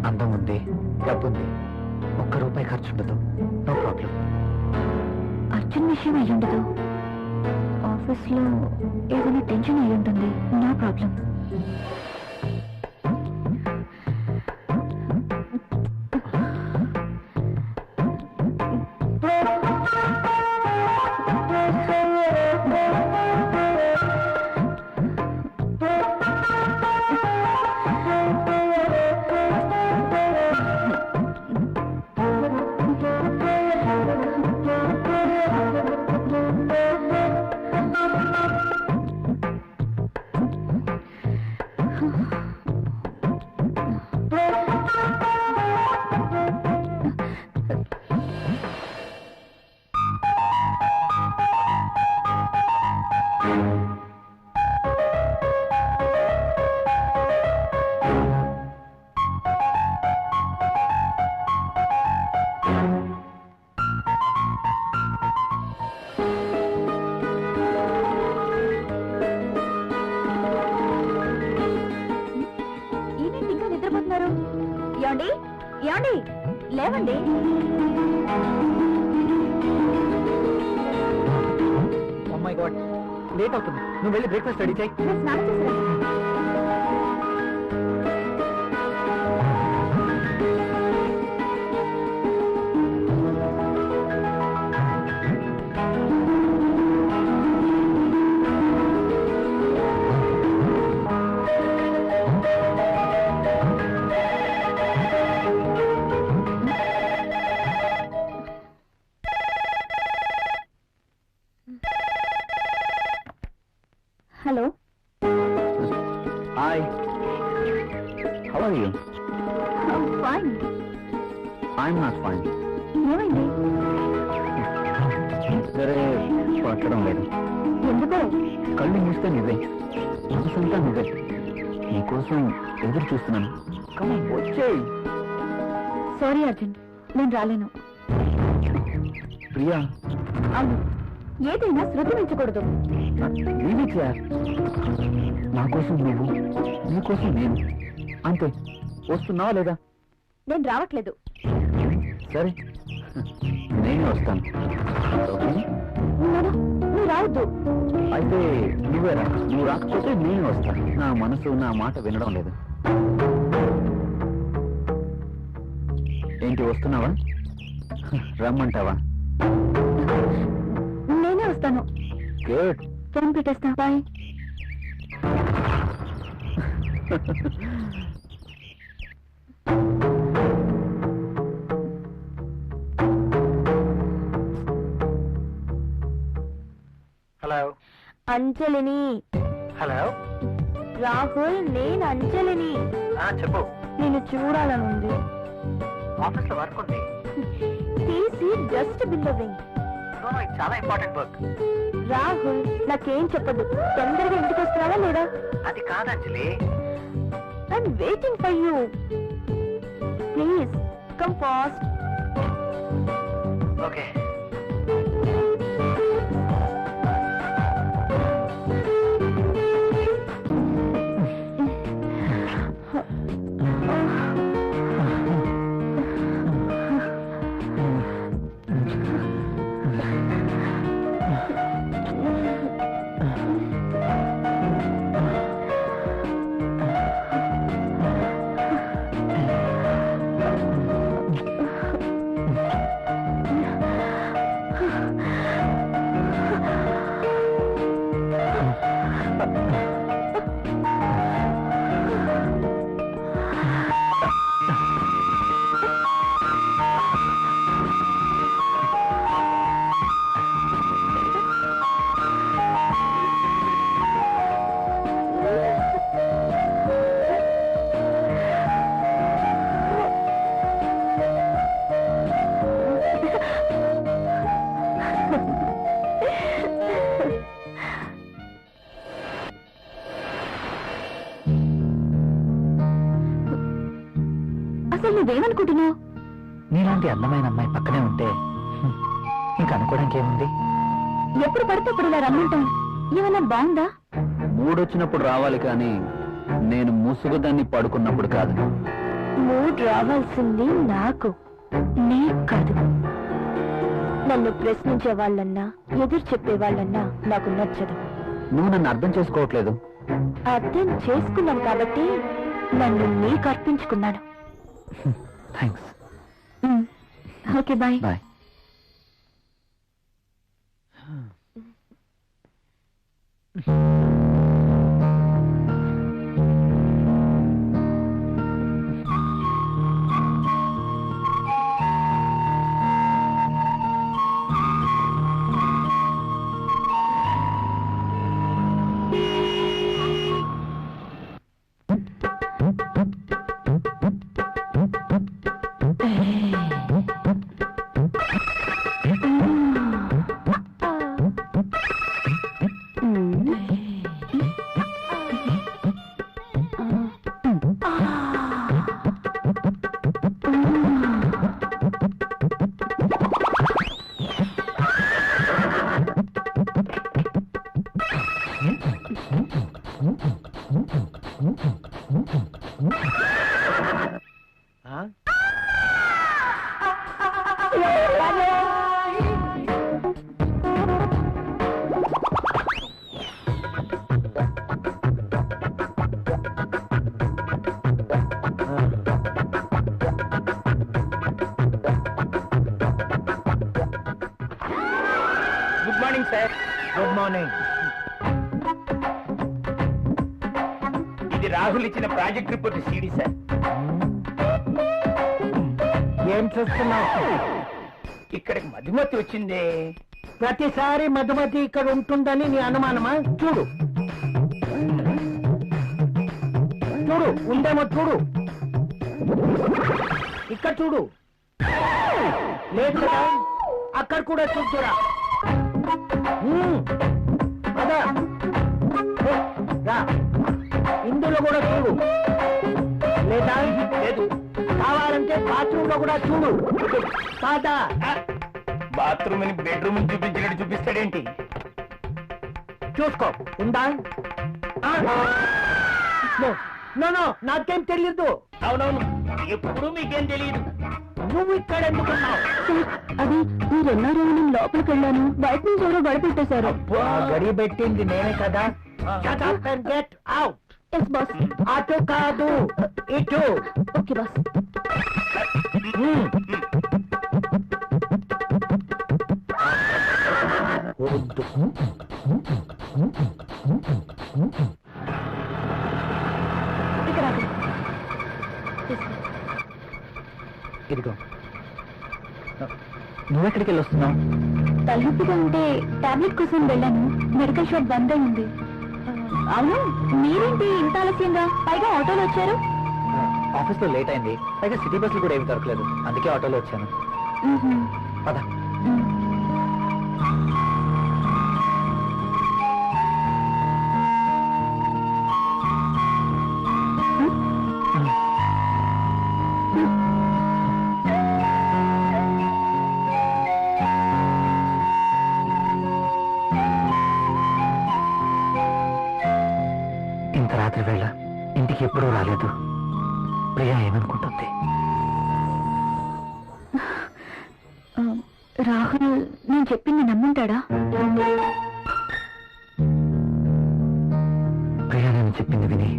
అందం ఉంది, డబ్బుంది, ₹1 ఖర్చుండదు. No problem. అర్జున్ విషయం అయ్యుండదు. ఆఫీస్లో ఏదైనా టెన్షన్ అయి ఉంటుంది. No problem. ఏమండి ఏమండి లేవండి. మై గాడ్, లేట్ అవుతుంది. నువ్వు వెళ్ళి బ్రేక్ఫాస్ట్ రెడీ చేయి. నేను స్నానం చేశాను. Hello, hi, how are you? Fine. I'm not fine. ఏమైంది? సరే, పట్టడం లేదు. ఎందుకో? కళ్ళు మూస్తే నువ్వే, మనసంతా నువ్వే. నీకోసం ఎదురు చూస్తున్నాను. వచ్చేయ్. సారీ అర్జున్, నేను రాలేను. ప్రియా, అవును, ఏదైనా శృతి మించకూడదు. నా కోసం నువ్వు, నీకోసం నేను, అంతే. వస్తున్నావా లేదా? నేను రావట్లేదు. సరే, నేనే వస్తాను. ఓకే? నువ్వు రావద్దు. అయితే నువ్వేరా. నువ్వు రాకపోతే నేను వస్తాను. నా మనసు నా మాట వినడం లేదు. ఏంటి, వస్తున్నావా? రమ్మంటావా? నేనే వస్తాను. గుడ్. ఫోన్ పెట్టేస్తా. బాయ్. హలో. అంజలిని. హలో. రాహుల్, నేను అంజలిని. చెప్పు. నిన్ను చూడాలనుంది. ఆఫీస్ లో వర్క్ ఉంది. తీసి జస్ట్ బిల్లవింగ్. చాలా ఇంపార్టెంట్ వర్క్. రాహుల్, నాకేం చెప్పదు. తొందరగా ఇంటికి వస్తున్నావా లేదా? అది కాదు అంజలి. I'm waiting for you. Please come fast. Okay. అసలు నువ్వేమనుకుంటున్నావు? నీలాంటి అందమైన అమ్మాయి పక్కనే ఉంటే ఇంకా అనుకోవడానికి ఏముంది? ఎప్పుడు పడితే అప్పుడు ఇలా రమ్మంటాం. ఏమన్నా బాగుందా? మూడొచ్చినప్పుడు రావాలి కానీ నేను ముసుగుదాన్ని పడుకున్నప్పుడు కాదు. మూడ్ రావాల్సింది నాకు, నీకు కాదు. నన్ను ప్రశ్నించే వాళ్ళన్నా ఎదురు చెప్పే వాళ్ళన్నా నాకు నచ్చదు. నువ్వు నన్ను అర్థం చేసుకోవట్లేదు. అర్థం చేసుకున్నాను కాబట్టి నన్ను నీకు అర్పించుకున్నాను. Thanks. Okay bye. Bye. Good morning sir. Good morning. ఇది రాహుల్ ఇచ్చిన ప్రాజెక్ట్ రిపోర్ట్ సీడీ సార్. ఏం చూస్తున్నావు? ఇక్కడికి మధుమతి వచ్చిందే. ప్రతిసారి మధుమతి ఇక్కడ ఉంటుందని నీ అనుమానమా? చూడు చూడు, ఉందేమో చూడు. ఇక్కడ చూడు. లేదు కదా, అక్కడ కూడా చూస్తురా. అదా రా, ఇందులో కూడా చూడు. లేదా లేదు. కావాలంటే బాత్రూమ్ లో కూడా చూడు. కాదా? బాత్రూమ్ అని బెడ్రూమ్ చూపించినట్టు చూపిస్తాడేంటి? చూసుకో. ఉందా? నో నో నో, నాకేం తెలియదు. అవునవును, ఎప్పుడు మీకేం తెలియదు. నువ్వు ఇక్కడ ఎందుకున్నావు? అది మీరెన్నో రోజులు నేను లోపలికి వెళ్ళాను, బయట నుంచి ఎవరో గడిపెట్టేశారు. గడి పెట్టింది నేనే కదా. Shut up and get out. Yes boss. అటు కాదు, ఇటు. Okay boss. వద్దు. ఇక్కడ ఆగు. ఇదిగో. నువ్వెక్కడికి వెళ్ళి వస్తున్నావు? తలనొప్పిగా ఉంటే టాబ్లెట్ కోసం వెళ్ళాను, మెడికల్ షాప్ బంద్ అయింది. అవును, మీరేంటి ఇంత ఆలస్యంగా, పైగా ఆటోలో వచ్చారు? ఆఫీస్ లో లేట్ అయింది, పైగా సిటీ బస్సులు కూడా ఏమి దొరకలేదు, అందుకే ఆటోలో వచ్చాను. పద. ఇంత రాత్రి వేళ ఇంటికి ఎప్పుడూ రాలేదు. ప్రియా ఏమనుకుంటుంది? రాహుల్ నేను చెప్పింది నమ్ముంటాడా? ప్రియా నేను చెప్పింది విని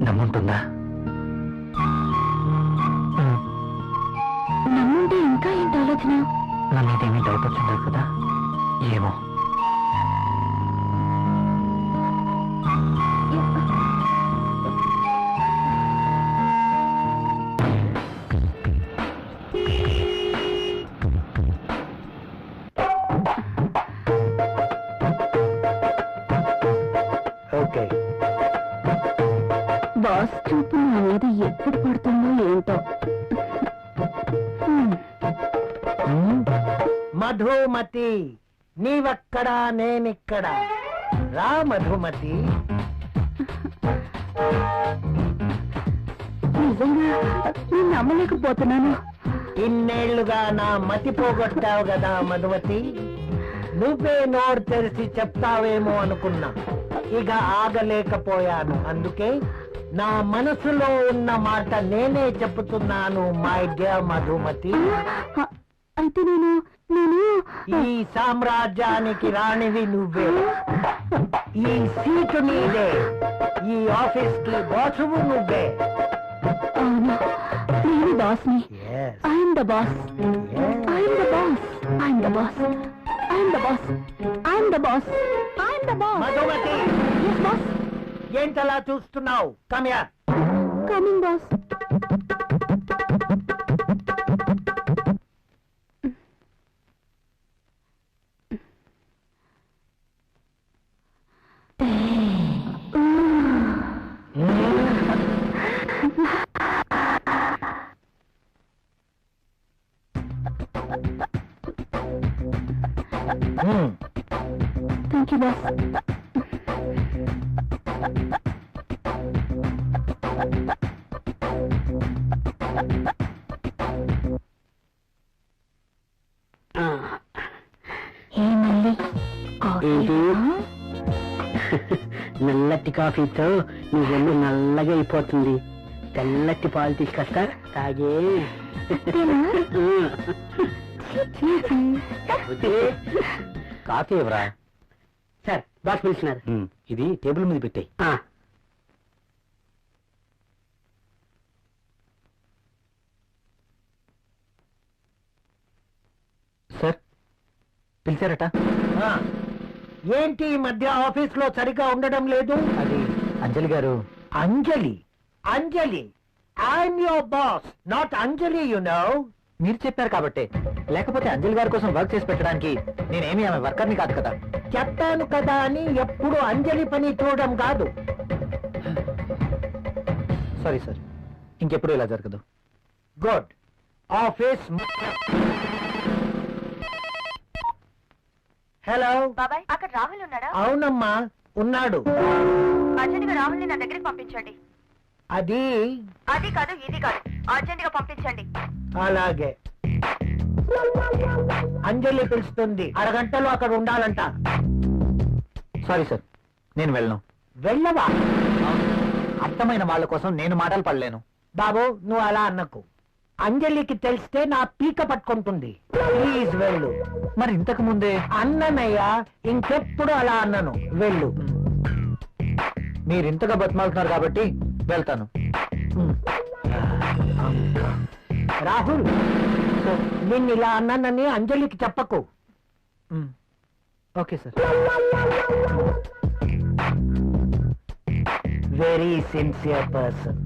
నమ్ముంటుందా? నమ్ముంటే ఇంకా ఏంటి ఆలోచన? నా మీదేమీ భయపడుతుండదు కదా. ఏమో. ఓకే. బాస్ చూపు నా మీద ఎప్పుడు పడుతుందో ఏంటో. మధుమతి, నీవక్కడా నేనిక్కడ. రా మధుమతి. నీ నిజంగా నేను నమ్మలేకపోతున్నాను. ఇన్నేళ్లుగా నా మతి పోగొట్టావు కదా మధుమతి. నువ్వే నోరు తెరిచి చెప్తావేమో అనుకున్నా, ఇక ఆగలేకపోయాను. అందుకే నా మనసులో ఉన్న మాట నేనే చెప్తున్నాను మై డియర్ మధుమతి. అయితే నేను నేను ఈ సామ్రాజ్యానికి రాణివి నువ్వే, ఈ సీటు నీదే, ఈ ఆఫీస్ కి బాసువు నువ్వే. అవును, నేను బాస్ని. I'm the boss. I'm the boss. I'm the boss. I'm the boss. I'm the boss. I'm the boss. Madhumati, yes boss. ఏంటలా చూస్తున్నావు? Come here. Coming boss. Thank you boss. నల్లటి కాఫీతో నీ ఒళ్ళు నల్లగా అయిపోతుంది. తెల్లటి పాలు తీసుకొస్తా, తాగే. కాఫీ ఎవరా? Sir, boss పిలిచినారు. ఇది టేబుల్ మీద పెట్టాయి. సార్ పిలిచారట. ఏంటి ఈ మధ్య ఆఫీస్ లో సరిగా ఉండడం లేదు? అది అంజలి గారు. అంజలి? అంజలి, I'm your boss, not Anjali, you know. మీరు చెప్పారు కాబట్టి, లేకపోతే అంజలి గారి కోసం వర్క్ చేసి పెట్టడానికి నేనేమి ఆమె వర్కర్ని కాదు కదా. చెప్పాను కదా అని ఎప్పుడు అంజలి పని చూడడం కాదు. సారీ సార్, ఇంకెప్పుడు ఇలా జరగదు. గుడ్. ఆఫీస్. హలో బాబాయ్, అక్కడ రాహుల్ ఉన్నాడా? అవునమ్మా, ఉన్నాడు. అర్జెంట్ గా రాహుల్ ని నా దగ్గరికి పంపించండి. అది అది కాదు, ఇది కాదు, అర్జెంట్ గా పంపించండి. అలాగే. అంజలి పిలుస్తుంది, అరగంటలో అక్కడ ఉండాలంట. సారీ సార్, నేను వెళ్ళను. వెళ్ళవా? అర్థమైన వాళ్ళ కోసం నేను మాటలు పడలేను. బాబు, నువ్వు అలా అన్నకు. అంజలికి తెలిస్తే నా పీక పట్టుకుంటుంది. ప్లీజ్ వెళ్ళు. మరి ఇంతకు ముందే అన్ననయ్యా, ఇంకెప్పుడు అలా అన్నను. వెళ్ళు. మీరు ఇంతగా బతిమాలుతున్నారు కాబట్టి వెళ్తాను. రాహుల్, నిన్ను ఇలా అన్నానని అంజలికి చెప్పకు. Okay sir. Very sincere person.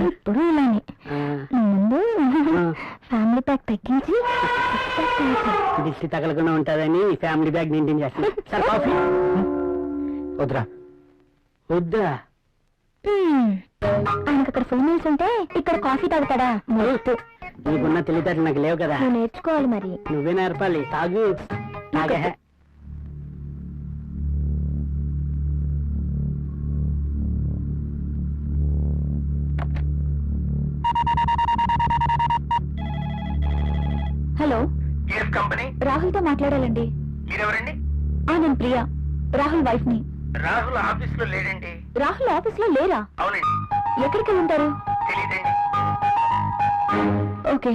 ఎప్పుడు ఇలానే. ముందు ఫ్యామిలీ ప్యాక్ తగ్గించి దిష్టి తగలకుండా ఉంటుందని ఫ్యామిలీ బ్యాగ్ మెయింటైన్ చేస్తాను. సార్, కాఫీ వద్దురా. వద్దా? ఆయనకు అక్కడ ఫీమేల్స్ ఉంటే ఇక్కడ కాఫీ తాగుతాడా? నీకున్న తెలివితేటలు నాకు లేవు కదా. నువ్వు నేర్చుకోవాలి మరి. నువ్వే నేర్పాలి. తాగు. తాగే. హలో, కంపెనీ రాహుల్ తో మాట్లాడాలండి. మీరెవరండి? నేను ప్రియా, రాహుల్ వైఫ్ ని. రాహుల్ ఆఫీస్ లో లేడండి. రాహుల్ ఆఫీస్ లో లేరా? అవునండి. ఎక్కడికి ఉంటారు? తెలీదండి. ఓకే.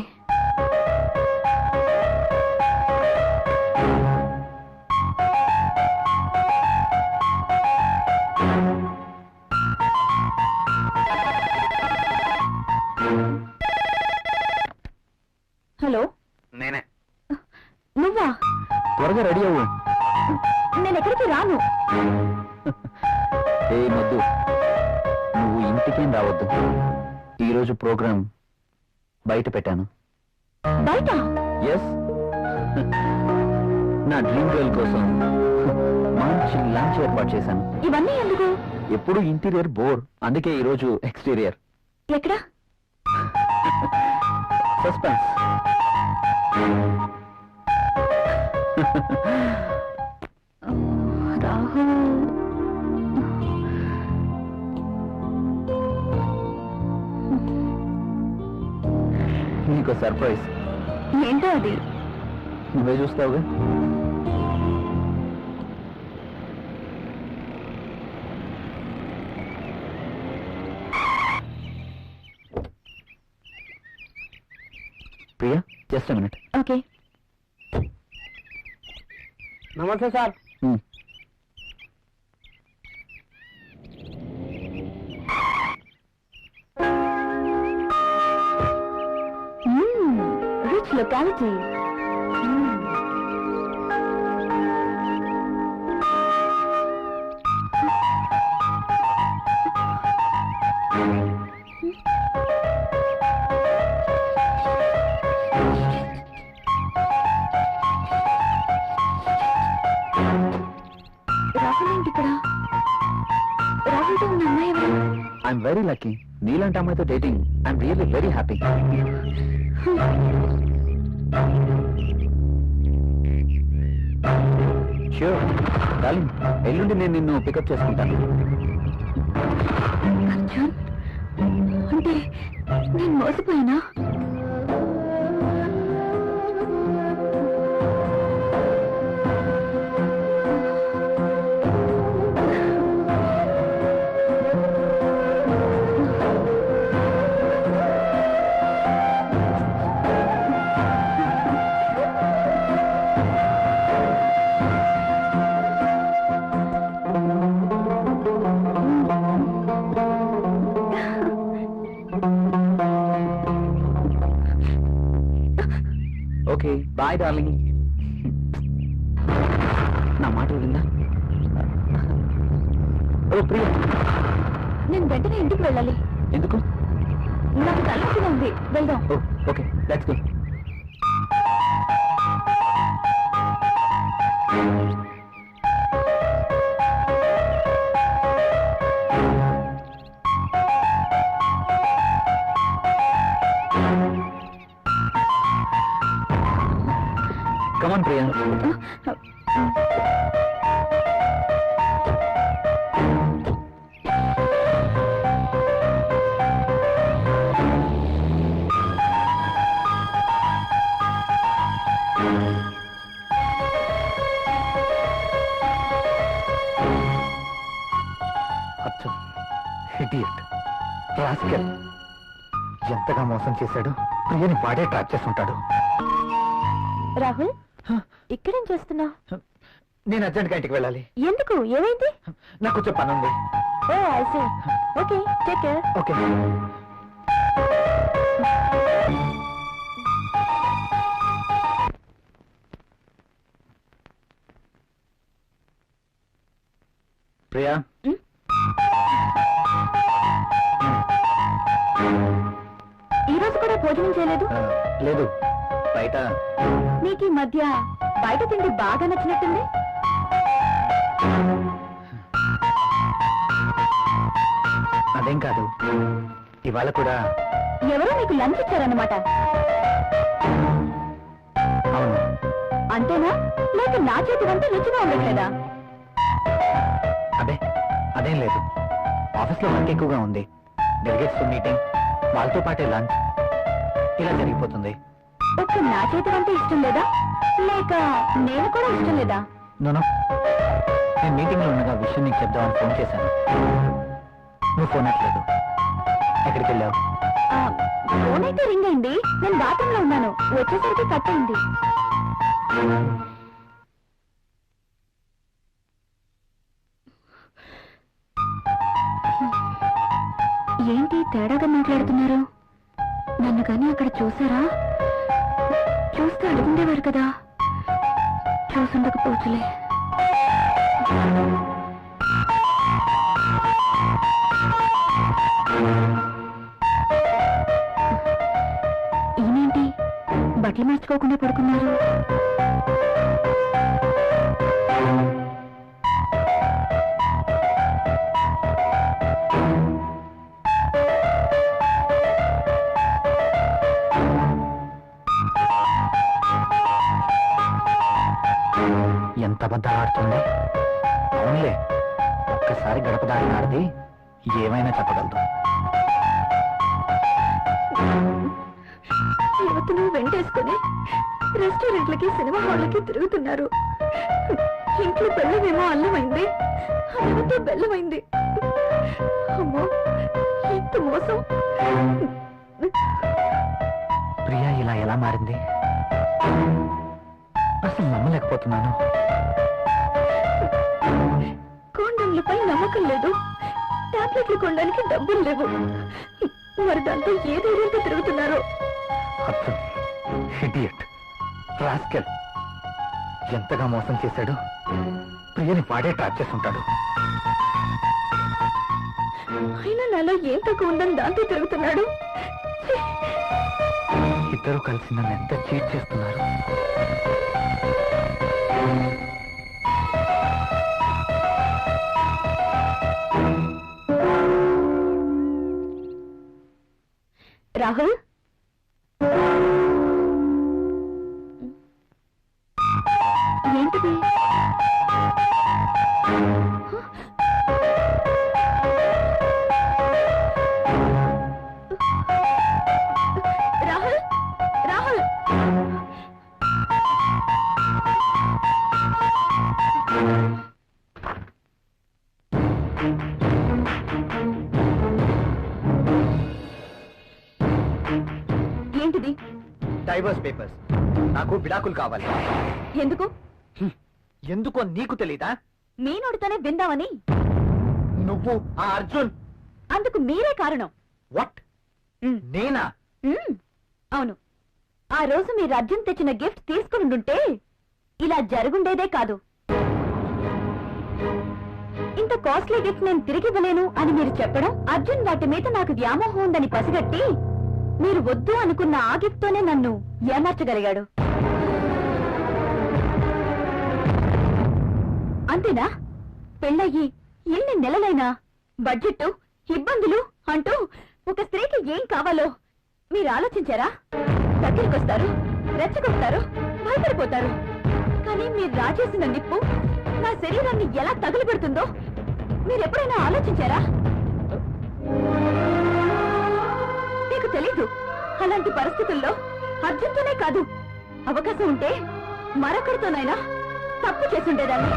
హలో, నేనే. నువ్వా? త్వరగా రెడీ అవ్వు. నేను ఎక్కడికి రాను. ఏ మొద్దు, నువ్వు ఇంటికేం రావద్దు. ఈరోజు ప్రోగ్రాం బయట పెట్టాను. బయట? ఎస్, నా డ్రీమ్ గర్ల్ కోసం మంచి లంచ్ ఏర్పాటు చేశాను. ఇవన్నీ ఎందుకు? ఎప్పుడు ఇంటీరియర్ బోర్, అందుకే ఈరోజు ఎక్స్టీరియర్. ఎక్కడ? సస్పెన్స్. రాహుల్ నీకు సర్ప్రైజ్. ఏంటో అది? నువ్వే చూస్తావుగా. Priya, just minute. ఓకే. నమస్తే సార్. Rich locality. రాహుల్ ఏంటి ఇక్కడ? రాహుల్తో ఉన్న అమ్మాయి ఎవరు? I'm very lucky. నీలాంటి అమ్మాయితో dating. I'm really very happy. Sure darling, ఎల్లుండి నేను నిన్ను పికప్ చేసుకుంటాను. అర్జున్, అంటే నేను మోసపోయానా? Okay bye darling. నా మాట విందా? ఓ ప్రియా, నేను వెంటనే ఇంటికి వెళ్ళాలి. ఎందుకు? నాకు తలనొప్పిగా ఉంది. వెళ్దాం. ఓ okay, let's go. Come on, Priya. అచ్చం ఇడియట్, రాస్కెల్. ఎంతగా మోసం చేశాడు. ప్రియని వాడే ట్రాప్ చేస్తుంటాడు. రాహుల్, ఇక్కడేం చేస్తున్నావు? నేను అర్జెంట్గా ఇంటికి వెళ్ళాలి. ఎందుకు? ఏమైంది? నాకు కొంచెం పని ఉంది. ఓ I see. Okay, take care. Okay. Priya, ఈ రోజు కూడా భోజనం చేయలేదు? లేదు, బయట. నీకు ఈ మధ్య బయట తిండి బాగా నచ్చినట్టుంది. అదేం కాదు, ఇవాళ కూడా. ఎవరో నీకు లంచ్ ఇచ్చారన్నమాట. అవును. అంతేనా? లేక నా చేతి వంట రుచిగా ఉండట్లేదా? అదే, అదేం లేదు. ఆఫీస్లో వర్క్ ఎక్కువగా ఉంది. డెలిగేట్స్ మీటింగ్, వాళ్ళతో పాటే లంచ్, ఇలా జరిగిపోతుంది. ఒక్క నా చేతి వంట ఇష్టం లేదా, లేక నేను కూడా ఇష్టం లేదా? నోనో, నేను మీటింగ్లో ఉండగా విషయం నీకు చెప్దామని ఫోన్ చేశాను. నువ్వు ఫోన్ ఎట్లేదు. ఎక్కడికి వెళ్ళావు? ఫోన్ అయితే రింగ్ అయింది. నేను బాత్రూమ్ లో ఉన్నాను. వచ్చేసరికి కట్ అయింది. ఏంటి తేడాగా మాట్లాడుతున్నారు? నన్ను కానీ అక్కడ చూసారా? చూస్తే అడుగుండేవారు కదా. చూసుండకపోవచ్చులే. ఈయనేంటి బట్టలు మార్చుకోకుండా పడుకున్నారు? ఎంత అబద్ధాలు ఆడుతుంది. అవునులే, ఒక్కసారి గడప దాటినాడిది ఏమైనా చెప్పగలదు. యువతను వెంటేసుకుని రెస్టారెంట్లకి సినిమా హాళ్ళకి తిరుగుతున్నారు. ఇంట్లో బెల్లమేమో అల్లమైంది, అల్లతో బెల్లమైంది. అమ్మో, ఎంత మోసం! ప్రియా ఇలా ఎలా మారింది? అసలు నమ్మలేకపోతున్నాను. కాండంలపై నమ్మకం లేదు, టాబ్లెట్లు కొనడానికి డబ్బులు లేవు. మరి దాంతో ఏ ధైర్యంతో తిరుగుతున్నారు? అర్థం ఇడియట్, రాస్కెల్. ఎంతగా మోసం చేశాడు. ప్రియని వాడే ట్రాప్ చేస్తుంటాడు. అయినా నాలో ఏం తక్కువ ఉందని దాంతో తిరుగుతున్నాడు. ఇద్దరు కలిసి నన్ను ఎంత చీట్ చేస్తున్నారు. రాహుల్, ఏంటిది? రాహుల్, రాహుల్! ఏంటిది? Divorce papers. నాకు విడాకులు కావాలి. ఎందుకు? ఎందుకో నీకు తెలీదా? మీ నోటితోనే విందామని. నువ్వు ఆ అర్జున్. అందుకు మీరే కారణం. వాట్? నేనా? అవును. ఆ రోజు మీరు అర్జున్ తెచ్చిన గిఫ్ట్ తీసుకుని ఇలా జరుగుండేదే కాదు. ఇంత కాస్ట్లీ గిఫ్ట్ నేను తిరిగి ఇవ్వలేను అని మీరు చెప్పడం, అర్జున్ వాటి మీద నాకు వ్యామోహం ఉందని పసిగట్టి మీరు వద్దు అనుకున్న ఆ గిఫ్ట్ తోనే నన్ను ఏమార్చగలిగాడు. అంతేనా? పెళ్ళయ్యి ఎన్ని నెలలైనా బడ్జెట్, ఇబ్బందులు అంటూ ఒక స్త్రీకి ఏం కావాలో మీరు ఆలోచించారా? దగ్గరికొస్తారు, రెచ్చగొస్తారు, భయపడిపోతారు. కానీ మీరు రాజేసిన నిప్పు నా శరీరాన్ని ఎలా తగులుపెడుతుందో మీరెప్పుడైనా ఆలోచించారా? మీకు తెలీదు. అలాంటి పరిస్థితుల్లో అర్జున్తోనే కాదు, అవకాశం ఉంటే మరొకరితోనైనా తప్పు చేసుండేదాన్ని.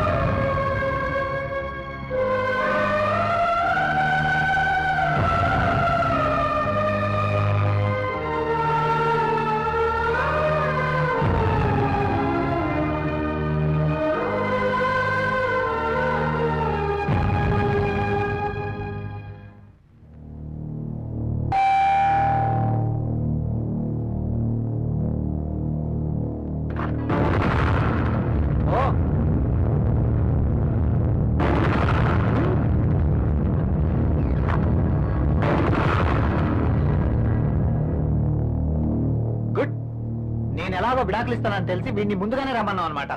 ఎలాగో విడాకులు ఇస్తానని తెలిసి వీడిని ముందుగానే రమ్మన్నాం అనమాట.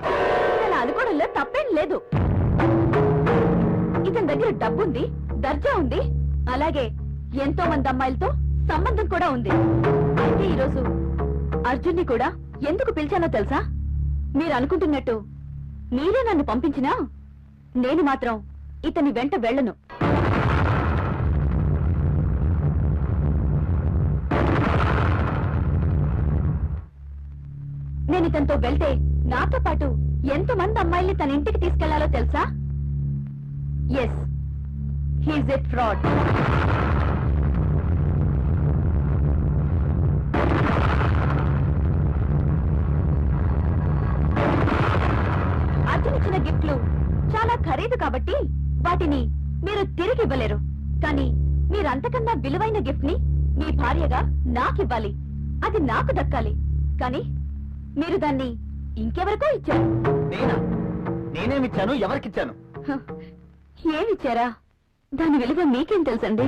అలా అనుకోవడంలో తప్పేం లేదు. ఇతని దగ్గర డబ్బుంది, దర్జా ఉంది, అలాగే ఎంతో మంది అమ్మాయిలతో సంబంధం కూడా ఉంది. అయితే ఈరోజు అర్జున్ని కూడా ఎందుకు పిలిచానో తెలుసా? మీరు అనుకుంటున్నట్టు మీరే నన్ను పంపించినా నేను మాత్రం ఇతని వెంట వెళ్ళను. నేను ఇతనితో వెళ్తే నాతో పాటు ఎంతమంది అమ్మాయిల్ని తన ఇంటికి తీసుకెళ్లాలో తెలుసా? Yes, he's a fraud. Arjun ఇచ్చిన గిఫ్ట్లు చాలా ఖరీదు కాబట్టి వాటిని మీరు తిరిగి ఇవ్వలేరు. కానీ మీరంతకన్నా విలువైన గిఫ్ట్ ని మీ భార్యగా నాకివ్వాలి. అది నాకు దక్కాలి. కానీ మీరు దాన్ని ఇంకెవరికో ఇచ్చారు. నేనేమిచ్చాను? ఎవరికిచ్చాను? ఏమిచ్చారా? దాని విలువ మీకేం తెలుసండి?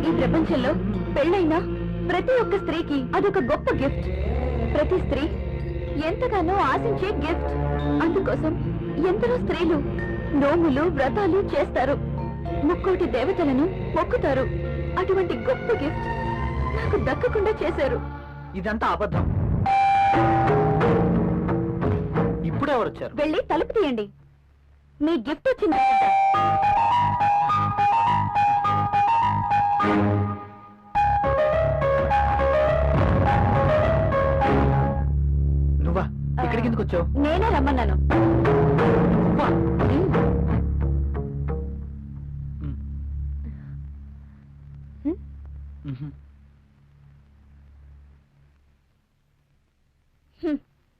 ఈ ప్రపంచంలో పెళ్ళైన ప్రతి ఒక్క స్త్రీకి అదొక గొప్ప గిఫ్ట్. ప్రతి స్త్రీ ఎంతగానో ఆశించే గిఫ్ట్. అందుకోసం ఎందరో స్త్రీలు నోములు, వ్రతాలు చేస్తారు, ముక్కోటి దేవతలను మొక్కుతారు. అటువంటి గొప్ప గిఫ్ట్ నాకు దక్కకుండా చేశారు. ఇదంతా అబద్ధం. ఇప్పుడు ఎవరు వచ్చారు? వెళ్ళి తలుపు తీయండి. మీ గిఫ్ట్ వచ్చింది. వచ్చావు? నేనే రమ్మన్నాను.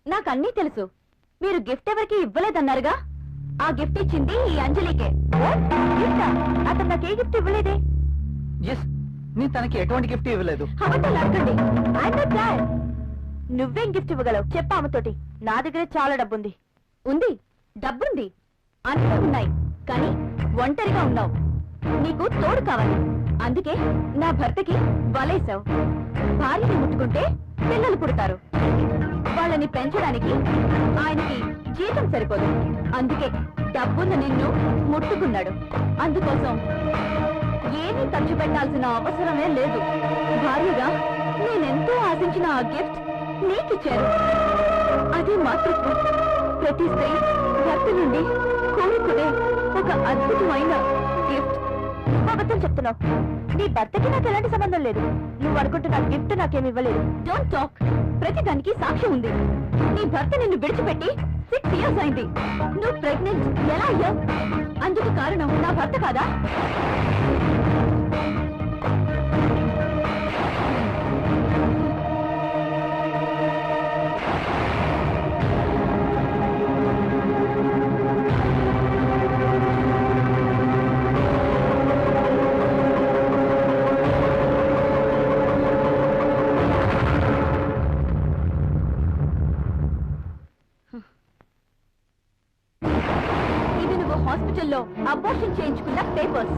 నాకు అన్నీ తెలుసు. మీరు గిఫ్ట్ ఎవరికి ఇవ్వలేదన్నారుగా, ఆ గిఫ్ట్ ఇచ్చింది ఈ అంజలికే. గిఫ్టా? అతను నాకు ఏ గిఫ్ట్ ఇవ్వలేదే. ఎస్, నేను తనకి ఎటువంటి గిఫ్ట్ ఇవ్వలేదు. అబద్ధాలు అడగండి. నువ్వేం గిఫ్ట్ ఇవ్వగలవు చెప్పు ఆమెతోటి. నా దగ్గర చాలా డబ్బుంది. ఉంది, డబ్బుంది, అన్నీ ఉన్నాయి, కానీ ఒంటరిగా ఉన్నావు. నీకు తోడు కావాలి. అందుకే నా భర్తకి వలేసావు. భార్యని ముట్టుకుంటే పిల్లలు పుడతారు. వాళ్ళని పెంచడానికి ఆయనకి జీతం సరిపోదు. అందుకే డబ్బున్న నిన్ను ముట్టుకున్నాడు. అందుకోసం ఏమీ ఖర్చు పెట్టాల్సిన అవసరమే లేదు. భార్యగా నేనెంతో ఆశించిన ఆ గిఫ్ట్ నీకిచ్చారు. అదే మాతృత్వం. ప్రతి స్త్రీ భర్త నుండి కోరుకునే ఒక అద్భుతమైన గిఫ్ట్. అబద్ధం చెప్తున్నావు. నీ భర్తకి నాకు ఎలాంటి సంబంధం లేదు. నువ్వు అనుకుంటున్న గిఫ్ట్ నాకేమి ఇవ్వలేదు. Don't talk. ప్రతి దానికి సాక్ష్యం ఉంది. నీ భర్త నిన్ను విడిచిపెట్టి 6 years అయింది. నువ్వు ప్రెగ్నెంట్ ఎలా అయ్యావు? అందుకు కారణం నా భర్త కాదా? హాస్పిటల్లో అబార్షన్ చేయించుకున్న పేపర్స్.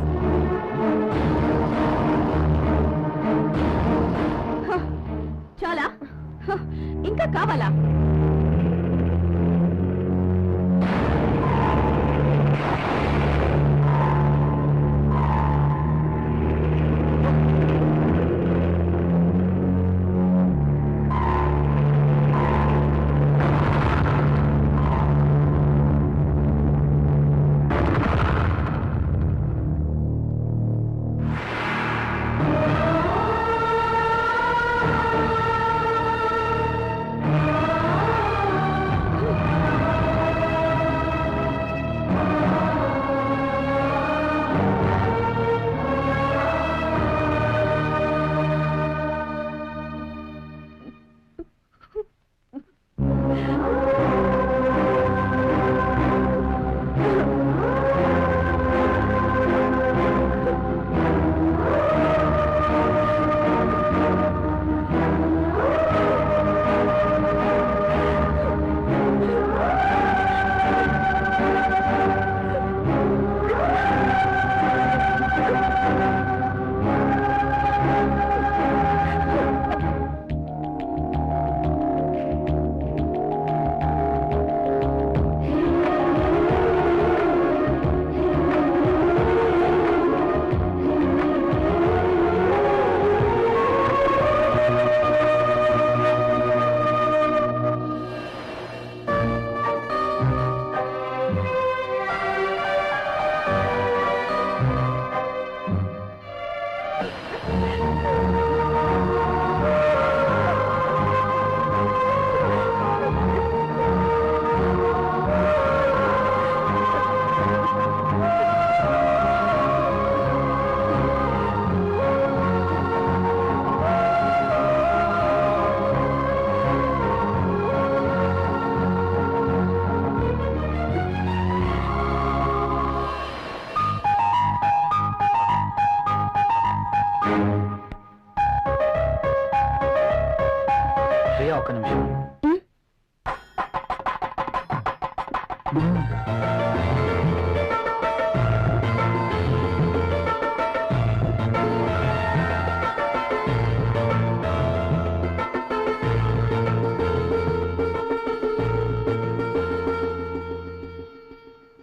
చాలా ఇంకా కావాలా?